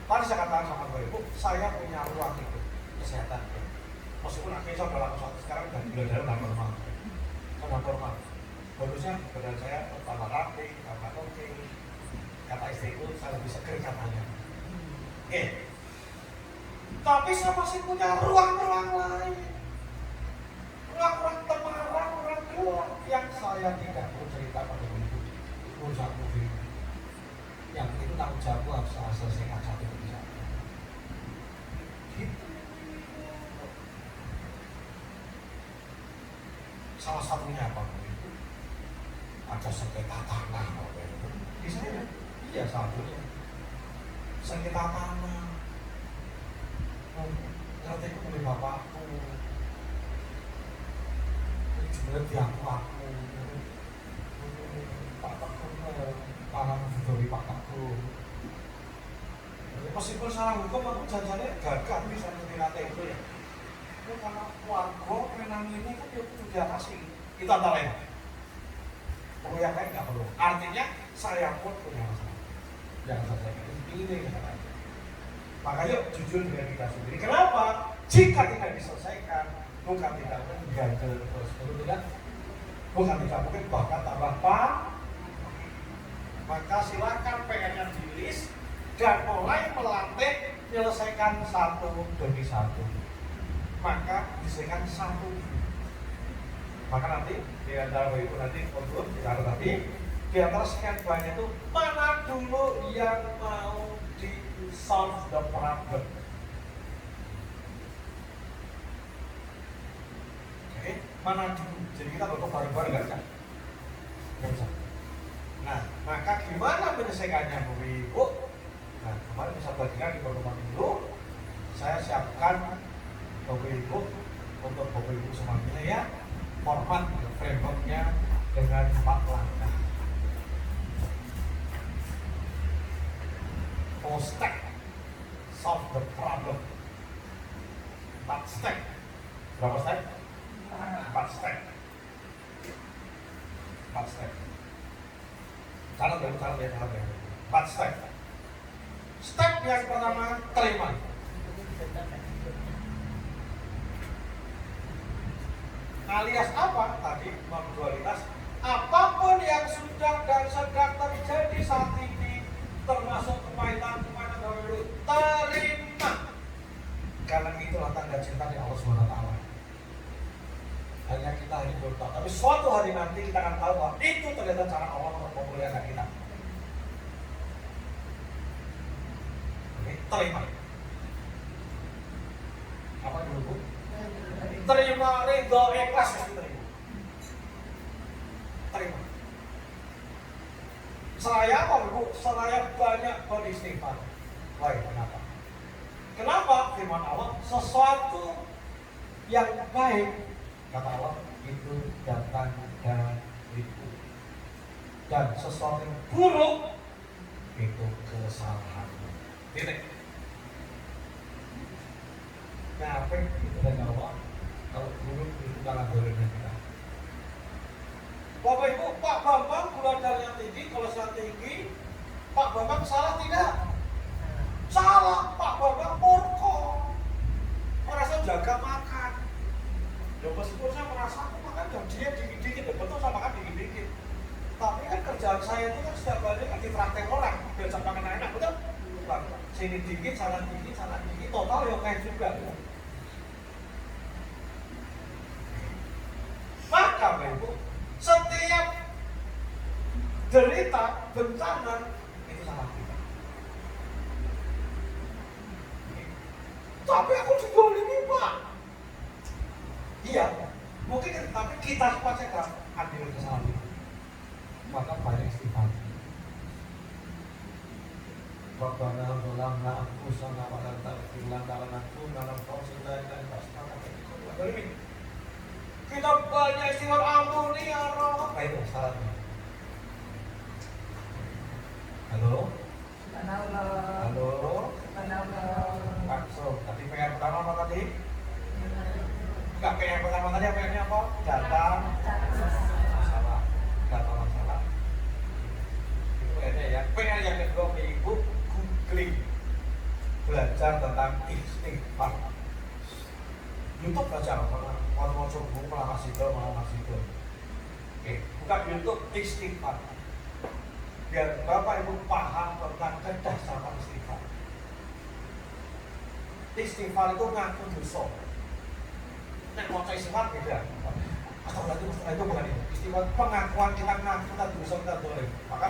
Tadi saya katakan sama Bapak Ibu, saya punya ruang hidup kesehatan. Meskipun akhirnya saya udah laku sekarang dan gula darah udah normal. Sudah normal. Bonusnya badan saya tambah rapi, tambah oke. Kata istriku, saya lebih seger katanya. Tapi saya masih punya ruang-ruang lain. Ruang-ruang temaram, ruang gelap yang saya tidak perlu cerita pada ibu. Urusanku diri. Yang itu tanggung jawabku harus saya selesaikan satu persatu. Gitu. Salah satunya apa itu? Ada sengketa tanah apa itu? Di saya, iya satunya. Sengketa tanah. Ngerti aku oleh bapakku. Sebenarnya diaku aku. Pak Teguh, tanah dari Pak Teguh. Meskipun salah hukum aku janjiannya gagal bisa menilai itu ya. Itu karena warga menang ini kan dia kudu diatasi. Itu antara lain. Perlu yang lain nggak perlu. Artinya saya pun punya masalah. Jangan selesaikan ini katanya. Maka yuk jujur dengan kita sendiri. Kenapa? Jika tidak diselesaikan, bukan tidak mungkin gagal terus. Betul tidak? Bukan tidak mungkin bahkan tambah pak. Maka silakan pengennya di list dan mulai melatih menyelesaikan satu demi satu. Maka diselesaikan satu. Maka nanti di antara ibu nanti untuk bicara tadi di antara sekian banyak itu mana dulu yang mau di solve the problem. Oke, mana dulu? Jadi kita berkumpul bareng-bareng kan? Nah, maka gimana menyelesaikannya Bapak Ibu? Nah, kemarin bisa bagikan di pertemuan dulu. Saya siapkan Bapak Ibu untuk Bapak Ibu semuanya ya. Format frameworknya dengan 4 langkah. 4 step solve the problem. 4 step. Berapa step? 4 step. 4 step. Catat ya. 4 step. Step yang pertama, terima. Alias apa? Tadi dualitas. Apapun yang sudah dan sedang terjadi saat ini, termasuk kepahitan dahulu, terima. Karena itulah tanda cinta dari Allah SWT. Hanya kita ini belum tahu, tapi suatu hari nanti kita akan tahu bahwa itu ternyata cara Allah untuk memuliakan kita. Oke, terima. Apa dulu Bu? Terima, ridho, ikhlas ya terima. Terima. Saya apa Bu? Saya banyak beristighfar. Wah, kenapa? Kenapa? Firman Allah, sesuatu yang baik kata Allah itu datang dariku, dan sesuatu yang buruk itu kesalahan. Titik. Nah, apa itu dari Allah? Kalau buruk itu kalah gorengan kita. Bapak Ibu, Pak Bambang gula darahnya tinggi, kolesterol tinggi. Pak Bambang salah tidak? Salah. Pak Bambang porko. Merasa jaga makan. Ya meskipun saya merasa aku makan jam dia dikit-dikit, betul saya makan dikit-dikit. Tapi kan kerjaan saya itu kan setiap hari kan ditraktir orang, biar saya makan enak, betul? Sini dikit, sana dikit, total ya kayak juga. Maka Bapak Ibu, setiap derita, bencana itu salah kita. Tapi aku juga ini Pak. Iya, mungkin tapi kita semua cekap ambil kesalahan itu. Maka banyak istighfar. Rabbana zalamna anfusana wa lam taghfir lana lanakunanna minal khasirin dan fastamana. Kita banyak istighfar, ampuni ya Allah. Baik, salahnya. Halo? Halo? Langsung. Tadi PR pertama apa tadi? Enggak, PR pertama tadi PR-nya apa? Data masalah. Data masalah. Itu PR-nya ya. PR yang kedua Ibu googling. belajar tentang istighfar. YouTube belajar mau coba malah itu. Oke, buka YouTube istighfar. Biar Bapak Ibu paham tentang kedahsyatan istighfar. Istighfar itu ngaku dosa. Nek mau istighfar beda. Astagfirullah itu bukan itu. Istighfar pengakuan kita ngaku kita dosa kita boleh. Maka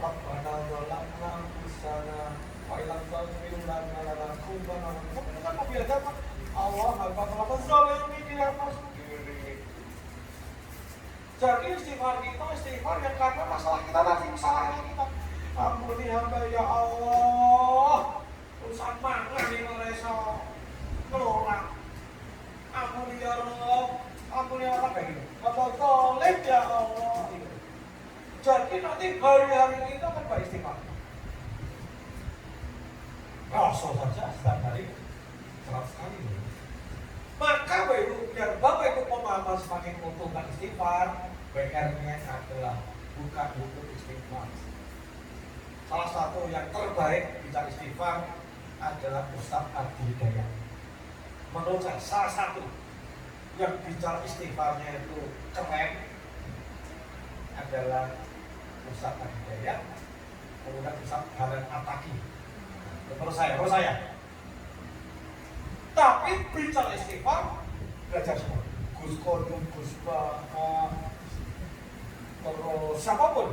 Rabbana zalamna anfusana wa illam taghfir lana lanakunanna itu kan mobil agama. Allah apa telah zalimi dia masuk diri. Jadi istighfar kita istighfar yang karena masalah kita nanti kesalahan kita. Ampuni hamba ya Allah. Urusan mangan ini mereka ngelola. Ampuni ya Allah. Ampuni apa kayak gitu. Apa zalim ya Allah. Jadi nanti hari-hari kita akan beristighfar. Rasul saja setiap hari 100 kali. Maka biar Bapak Ibu pemahaman semakin utuh tentang istighfar, PR-nya adalah buka buku istighfar. Salah satu yang terbaik bicara istighfar adalah Ustaz Adi Hidayat. Menurut saya salah satu yang bicara istighfarnya itu keren adalah Ustaz Adi Hidayat, kemudian Ustaz Halan Ataki. Menurut saya. Tapi bicara istighfar belajar semua. Gus Kodum, Gus Baha, terus siapapun.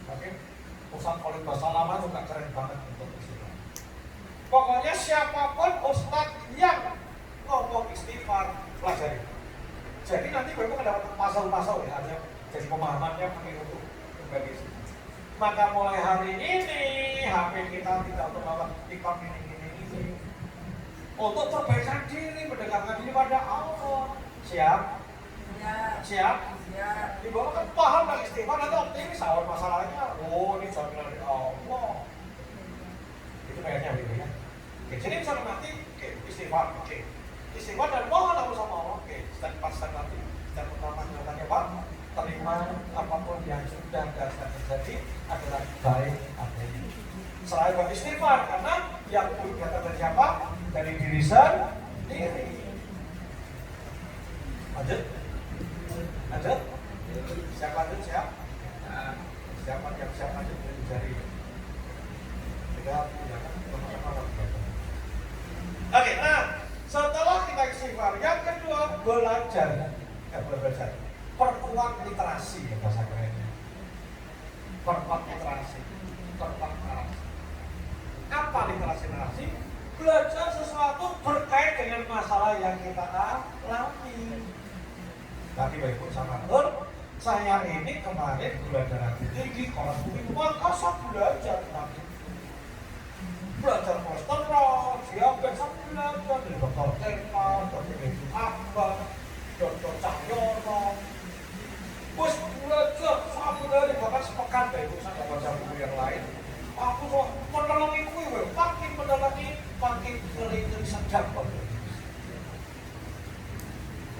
Oke, Ustaz Khalid Basalamah juga keren banget untuk istighfar. Pokoknya siapapun Ustaz yang ngomong istighfar pelajari. Jadi nanti Bapak akan dapat pasal-pasal ya, ada jadi pemahamannya makin utuh bagi istighfar. Maka mulai hari ini HP kita tidak terbawa tiktok ini. Untuk perbaikan diri, mendekatkan diri pada Allah. Siap? Ya. Siap? Ya. Di bawah kan paham dan istighfar nanti optimis awal masalahnya. Oh, ini jaminan dari Allah. Itu kayaknya gitu ya. Oke, jadi bisa mati, oke, istighfar, oke. Istighfar dan mohon aku sama Allah. Oke, step nanti. Step pertama jawabannya Pak, terima apapun yang sudah dan akan terjadi adalah baik adanya. Selain beristighfar, karena yang datang dari siapa? Dari diri sendiri. Lanjut. Siap lanjut siap. Nah, siapa yang siap lanjut dari kita teman-teman. Oke, nah setelah kita istighfar, yang kedua belajar. Perkuat literasi ya bahasa kerennya. Perkuat literasi. Apa literasi narasi? Belajar sesuatu berkait dengan masalah yang kita alami. Tadi Bapak Ibu sama saya ini kemarin gula darah tinggi, kolesterol, maka saya belajar tentang belajar kolesterol, diabetes, saya belajar dari dokter Teka, dokter Ibu Akbar, dokter Cahyono. Bos belajar, saya belajar bahkan sepekan Bapak Ibu saya baca buku yang lain. Aku kok menolongi kuwi, makin mendalangi, makin ngeri sedap.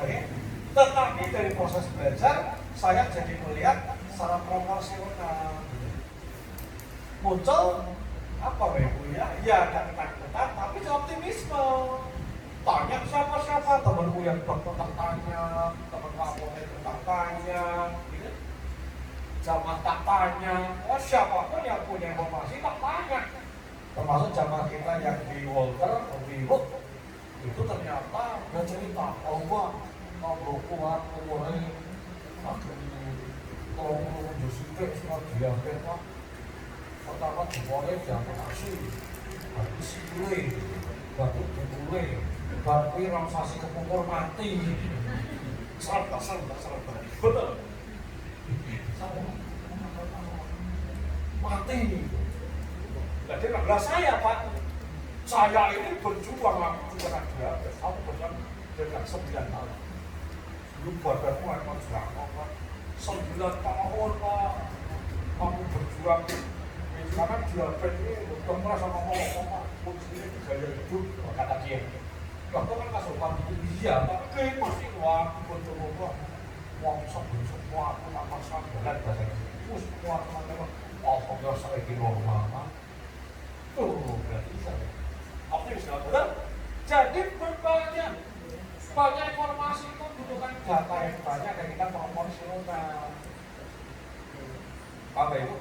Oke, tetapi dari proses belajar, saya jadi melihat secara proporsional. Muncul apa Ibu ya? Ya ada ketakutan, tapi optimisme. Tanya siapa-siapa, temanku yang dokter tanya, teman kamu yang tanya, gitu. Jamaah tak tanya, siapapun yang punya informasi tak tanya. Termasuk jamaah kita yang di Walter, di Wood, itu ternyata dia cerita, Allah kuat umurnya makin tolong jusike semua diabetes Pak. Pertama dimulai jangan nasi, habis kule, batu dikule, batu ramsasi kepungkur mati. Serap. Betul. Mati. Jadi nggak saya Pak. Saya ini berjuang aku juga diabetes. Aku berjuang dengan 9 tahun. Dulu badanku emang jangkau Pak. 9 tahun Pak. Aku berjuang. Karena diabetes ini dokter merasa ngomong Pak. Kunci ini gaya hidup kata dia. Dokter kan kasih obat itu iya Pak. Oke pasti wah betul-betul. Wong sebelum semua aku tak paksa berat bahasa Inggris. Semua teman-teman. Oh, kok saya ini normal Pak. Tuh, berarti bisa ya. Optimis nggak benar? Jadi banyak informasi itu butuhkan data yang banyak dan kita proporsional. Apa itu?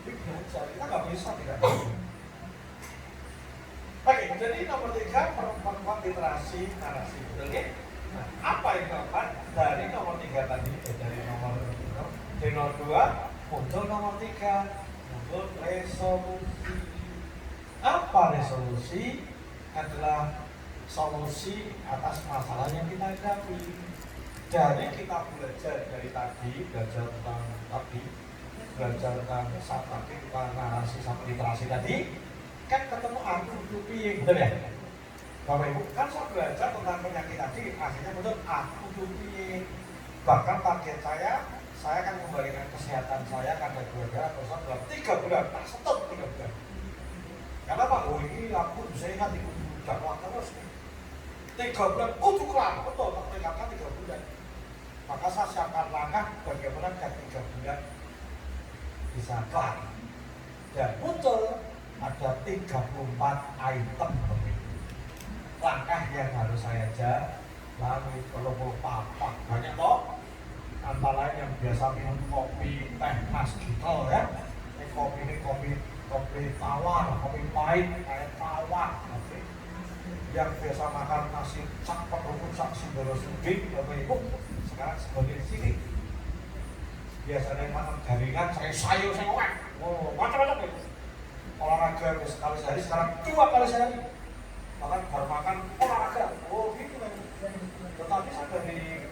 Ini belajar, kita nggak bisa tidak. Oke, jadi nomor 3 perempuan literasi narasi, betul ya? Nah, apa yang keempat? Dari nomor 3 tadi, dari nomor 2 muncul nomor 3, muncul resolusi. Apa resolusi? Adalah solusi atas masalah yang kita hadapi. Jadi kita belajar dari tadi, belajar tentang narasi sama literasi tadi, kan ketemu aku tupi, betul ya? Bapak Ibu, kan saya belajar tentang penyakit tadi, akhirnya betul aku tupi. Bahkan target saya akan kembalikan kesehatan saya karena 2 bulan dalam 3 bulan, tak stop 3 bulan. Karena Pak, ini aku bisa ingat ikut dakwah terus. 3 bulan, kelar, betul, tak tinggalkan 3 bulan. Maka saya siapkan langkah bagaimana 3 bulan bisa kelar. Dan muncul ada 34 item langkah yang harus saya jalani. Kalau apa banyak toh, antara lain yang biasa minum kopi teh mas gitu ya. Ini kopi tawar, kopi pahit kayak tawar. Yang biasa makan nasi sak pedukun sak sindoro suding, Bapak Ibu sekarang sebagai sini. Biasanya makan garingan, sayur sengwek, macam-macam itu. Olahraga sekali sehari, sekarang 2 kali sehari. Bahkan baru makan olahraga, gitu kan. Tetapi saya dari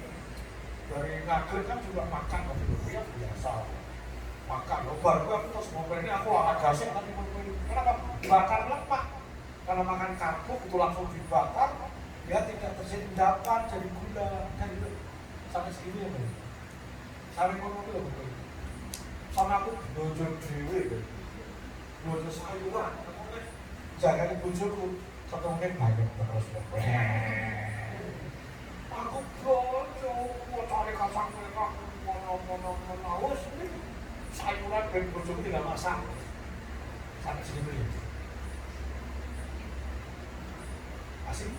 Nagreg kan juga makan, ya biasa. Makan, baru aku terus ngobrol ini aku olahraga sih, tapi kenapa? Bakar lemak. Karena makan karbo itu langsung dibakar, dia tidak terjadi endapan, jadi gula, kan itu sampai segini ya, Bang. Sampai ngomong itu loh, Bang. Sama aku bojol dewe, bojol sayuran, jangan bojolku ketemunya banyak terus, Bang. Aku bojol, mau cari kacang mereka, mau ini sayuran dan bojolku tidak masak, sampai segini ya. Asik,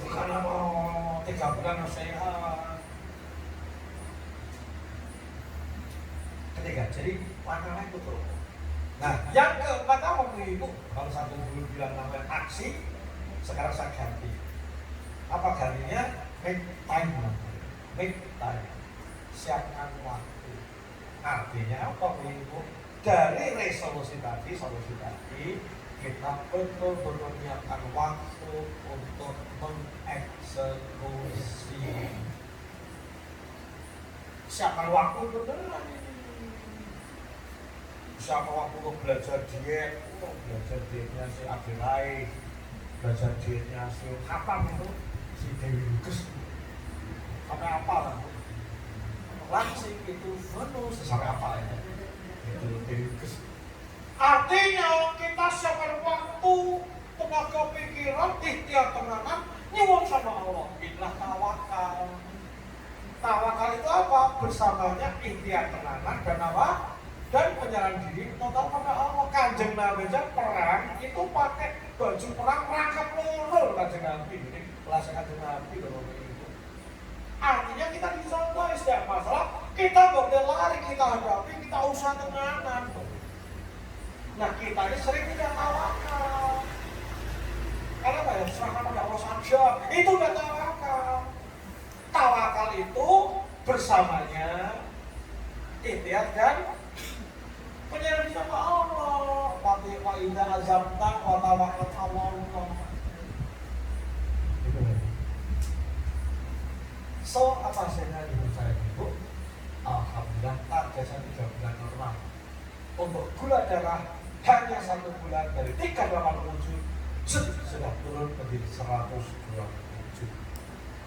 karena mau 3 bulan sehat. Ketiga, jadi warna itu tuh. Nah, yang keempat apa Ibu? Kalau satu dulu bilang namanya aksi, sekarang saya ganti. Apa gantinya? Make time. Make time. Siapkan waktu. Artinya apa Ibu? Dari resolusi tadi, kita betul-betul menyiapkan waktu untuk mengeksekusi. Siapkan waktu beneran ini. Siapa waktu untuk belajar dietnya si Adelai, belajar dietnya si Kapan itu, si Dewi Luges. Sampai apa lah? Langsing itu penuh sampai apa ya? Itu Dewi Luges. Artinya kita siapkan waktu, tenaga pikiran, ikhtiar tenangan, nyuwun sama Allah. Inilah tawakal. Tawakal itu apa? Bersamanya ikhtiar tenangan dan apa? Dan penyerahan diri total pada Allah. Kanjeng Nabi perang itu pakai baju perang rangkap loro Kanjeng Nabi. Ini kelas Kanjeng Nabi loh itu. Artinya kita dicontoh setiap masalah kita boleh lari, kita hadapi, kita usaha tenangan. Nah kita ini sering tidak tawakal. Karena apa ya? Serahkan pada Allah saja. Itu tidak tawakal. Tawakal itu bersamanya ikhtiar dan penyerahan sama Allah. Wa idza azamta wa tawakkal Allah. So apa hasilnya di saya Ibu? Alhamdulillah target saya 3 bulan normal. Untuk gula darah hanya 1 bulan dari 387 sudah turun menjadi 127.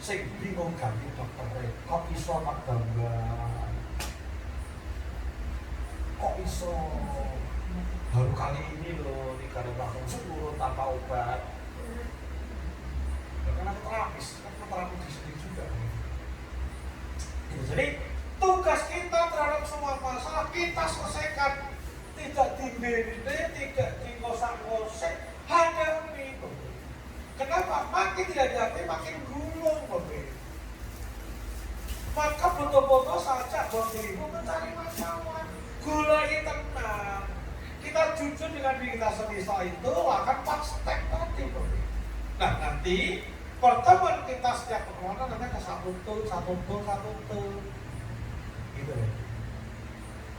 Sing bingung ganti dokter, kok iso Pak Bambang? Kok iso baru kali ini loh 3 langsung turun tanpa obat? Ya kan aku terapis, kan terapi di sini juga. Jadi tugas kita terhadap semua masalah kita selesaikan, tidak diberi, tidak kosak-kosek, hadapi. Kenapa? Makin dihadapi, makin gulung. Maka foto-foto saja buat dirimu mencari masalah. Gulai tenang. Kita jujur dengan diri kita sendiri, setelah itu akan 4 step tadi. Nah nanti pertemuan kita setiap pertemuan nanti ada satu tool. Gitu ya.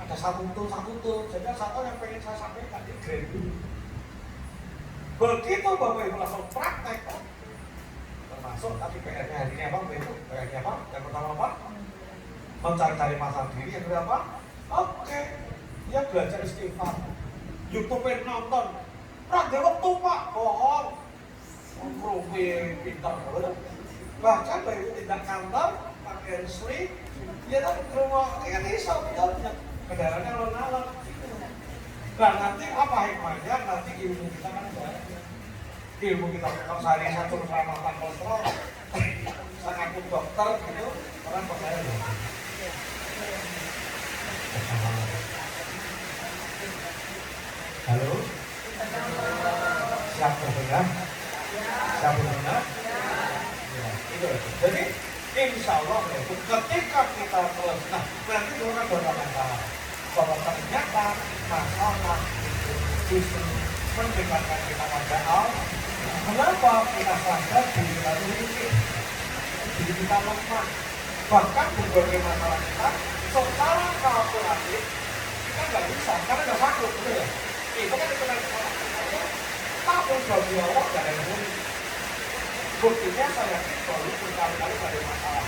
Ada satu tool. Jadi satu yang pengen saya sampaikan di grade dulu. Begitu Bapak Ibu langsung praktek, termasuk tadi PR-nya hari ini apa? PR-nya apa? Yang pertama apa? Mencari-cari masalah diri. Yang kedua apa? Oke, dia belajar istighfar. YouTube-nya nonton. Rada waktu Pak, bohong. Ngomongin pintar, bahkan Bapak Ibu tidak kantor, pakai resmi, dia tak ke rumah, kayak risau, kendaraannya alon-alon. Nah nanti apa hikmahnya? Nanti ilmu kita kan banyak. Ilmu kita kalau sehari satu keselamatan kontrol, saya ngaku dokter gitu, orang percaya loh. Halo? Siap berdengar? Siap berdengar? Ya, itu. Jadi insya Allah itu ketika kita terus, nah nanti orang bermasalah. Bahwa ternyata masalah itu justru mendekatkan kita pada Allah. Kenapa kita sadar diri kita memiliki, diri kita lemah, bahkan berbagai masalah kita secara kalkulatif kita nggak bisa karena nggak sakit, betul ya? Itu kan dikenal tapi bagi Allah nggak ada yang boleh. Buktinya saya yakin kalau berkali-kali ada masalah.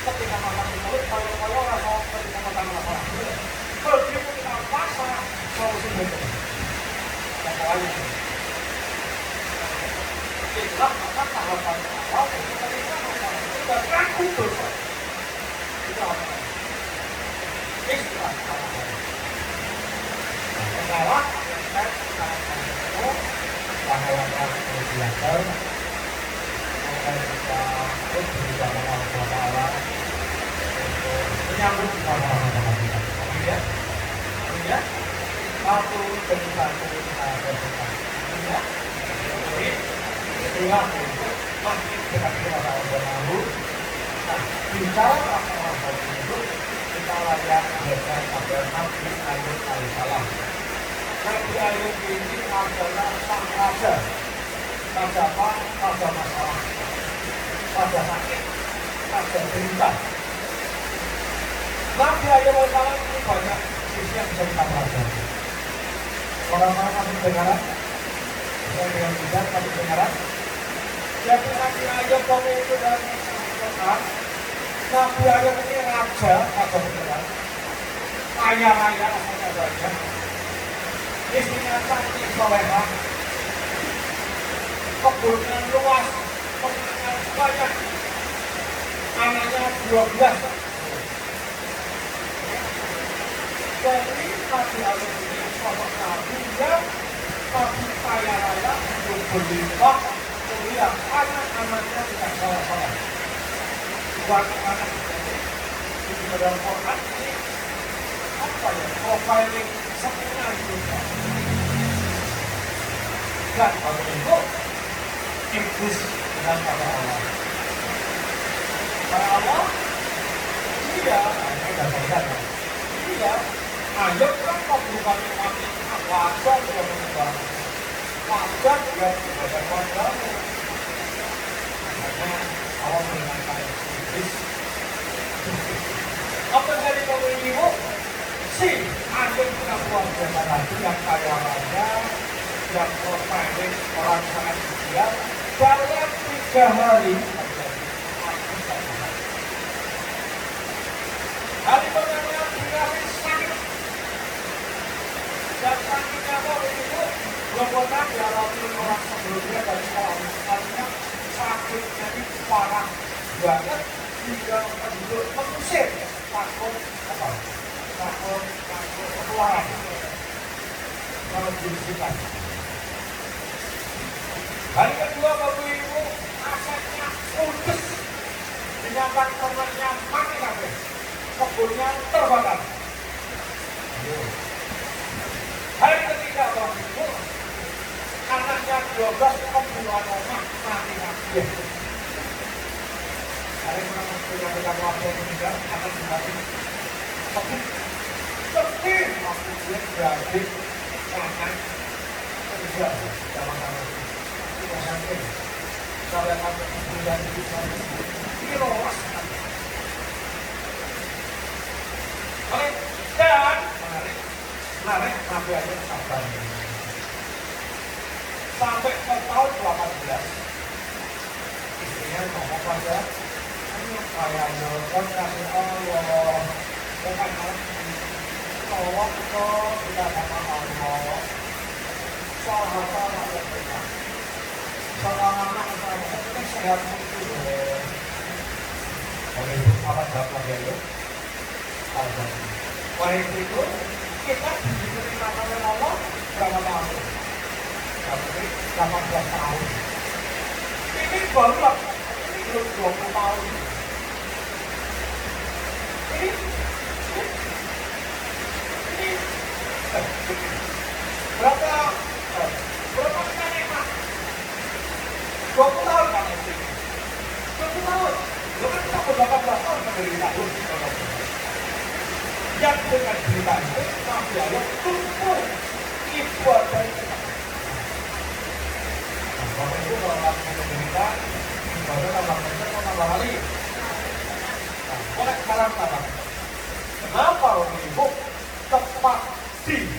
Ketika masalah itu kalau rasa ketika masalah begitu kita pasang solusi itu yang lain itulah maka tahapan awal ketika masalah itu sudah ragu dosa itu apa? Istilah sekarang saya akan ketemu bahwa kita belajar mengenai kita terus berusaha Allah untuk menyambut masalah-masalah kita. Ya, ya, satu demi satu kita berdekat. Ya, jadi itulah masih dekat kita tahun berlalu. Nah, bicara masalah itu kita layak belajar pada Nabi Ayub alaihissalam. Nabi Ayub ini adalah sang raja. Raja apa? Raja masalah, raja sakit, raja derita. Nabi Ayub alaihissalam ini banyak sisi yang bisa kita pelajari. Orang-orang masih dengaran, saya dengan tidak masih dengaran. Jadi Nabi Ayub itu dan Quran. Nabi Ayub ini raja beneran, kaya-raya rasanya saja. Istrinya cantik solehah, kebunnya luas, kebunnya banyak, anaknya 12. Jadi Nabi Ayub ini sosok Nabi yang Nabi kaya raya untuk berlimpah, melihat anak-anaknya tidak salah-salah. Buat anak di dalam Quran ini apa ya? Profiling sempurna hidupnya. Dan kalau itu iblis dengan kata Allah. Kata Allah, iya, ini dasar-dasar. Iya, Ayub kan bukan mati wajar dia berubah, wajar dia berubah wajarnya. Makanya Allah mengingatkan iblis. Apa jadi pemilikmu? Si Ayub punya luar biasa lagi yang kaya raya, yang profiling orang sangat ideal. Dalam 3 hari, hari pertama dikasih sakit. Dan sakitnya kok itu belum pernah dialami orang sebelumnya dari sekolahnya. Sakitnya ini parah banget hingga penduduk mengusir, takut apa? Takut ketularan kalau diisikan. Hari kedua Bapak Ibu asetnya putus, dinyatakan temannya mati kabeh, kebunnya terbakar. Hari ketiga Bapak Ibu anaknya 12 pembunuhan rumah mati-mati. Hari mana punya kamu apa yang meninggal akan dibagi. Tapi aku dia berarti sangat kerja sama-sama. Kita sampai kalau kamu punya hidup ini lolos. Oke, dan menarik Nabi Ayub sabar. Sampai ke tahun 18 istrinya ngomong pada saya nonton kasih Allah bukan tolong kok kita sama Allah sahabat yang benar seorang anak ini sehat itu oleh itu apa jawab Nabi Ayub? Oleh itu kita diberi oleh Allah berapa tahun? 18 tahun. Ini baru ini belum 20 tahun. Ini berapa kita nikmat? 20 tahun kan itu? 20 tahun. Lu kan kita 18 tahun menderita. Yang dengan cerita itu Nabi Ayub tumbuh ibadah kita. Bapak Ibu kalau langsung menderita ibadah tambah banyak atau tambah kali? Boleh sekarang tambah. Kenapa Bapak Ibu tepat di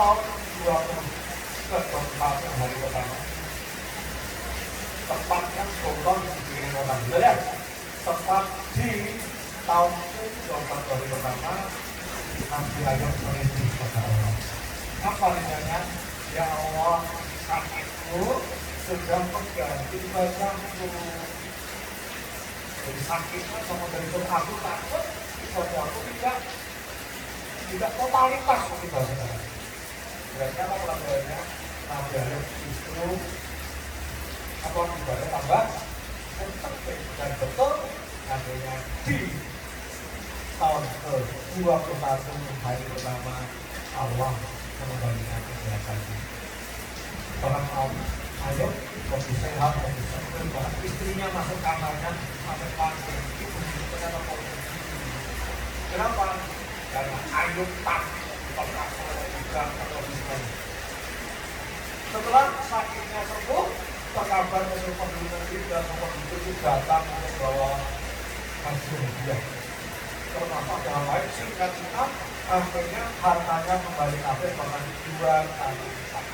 tahun 20 hari pertama? Tepatnya Sultan dibikin orang lihat. Tepat di tahun 24 hari pertama Nabi Ayub merintih kepada Allah. Apa ringannya? Ya Allah, sakitku sudah mengganti ibadahku. Jadi sakitnya sama dari itu aku takut ibadahku tidak totalitas ibadah. Berarti apa pelajarannya? Nabi Ayub justru apa ibadah tambah penting dan betul akhirnya di tahun ke-21 hari pertama Allah mengembalikan kesehatannya. Orang Ayub kondisi sehat, kondisi sehat, bahkan istrinya masuk kamarnya sampai panggil itu ternyata kondisi. Kenapa? Karena Ayub takut juga kondisinya. Setelah sakitnya sembuh, terkabar musuh pembunuh dan pembunuh itu datang untuk bawa hasil dia. Termasuk dalam lain singkat cerita, akhirnya hartanya kembali kabeh bahkan 2 kali lipat.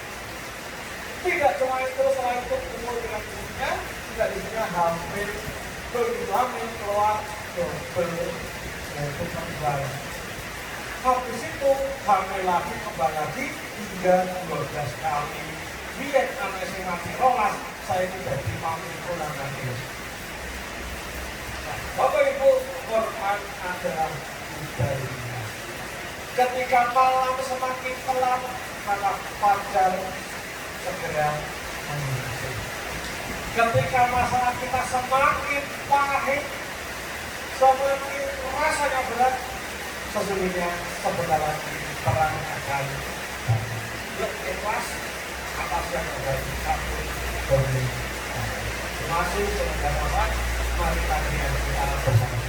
Tidak cuma itu, setelah itu umur dengan ibunya, tidak ibunya hamil, begitu hamil keluar double yaitu kembali. Habis itu hamil lagi kembali lagi hingga 12 kali. Biar anak saya mati rolas, saya tidak dipanggil pulang lagi. Bapak Ibu, Quran adalah budaya. Ketika malam semakin gelap, maka fajar segera menyingsing. Ketika masalah kita semakin pahit, semakin rasanya berat, sesungguhnya sebentar lagi terang akan datang. Ikhlas atas yang terjadi satu demi terima kasih semoga dapat mari kita bersama.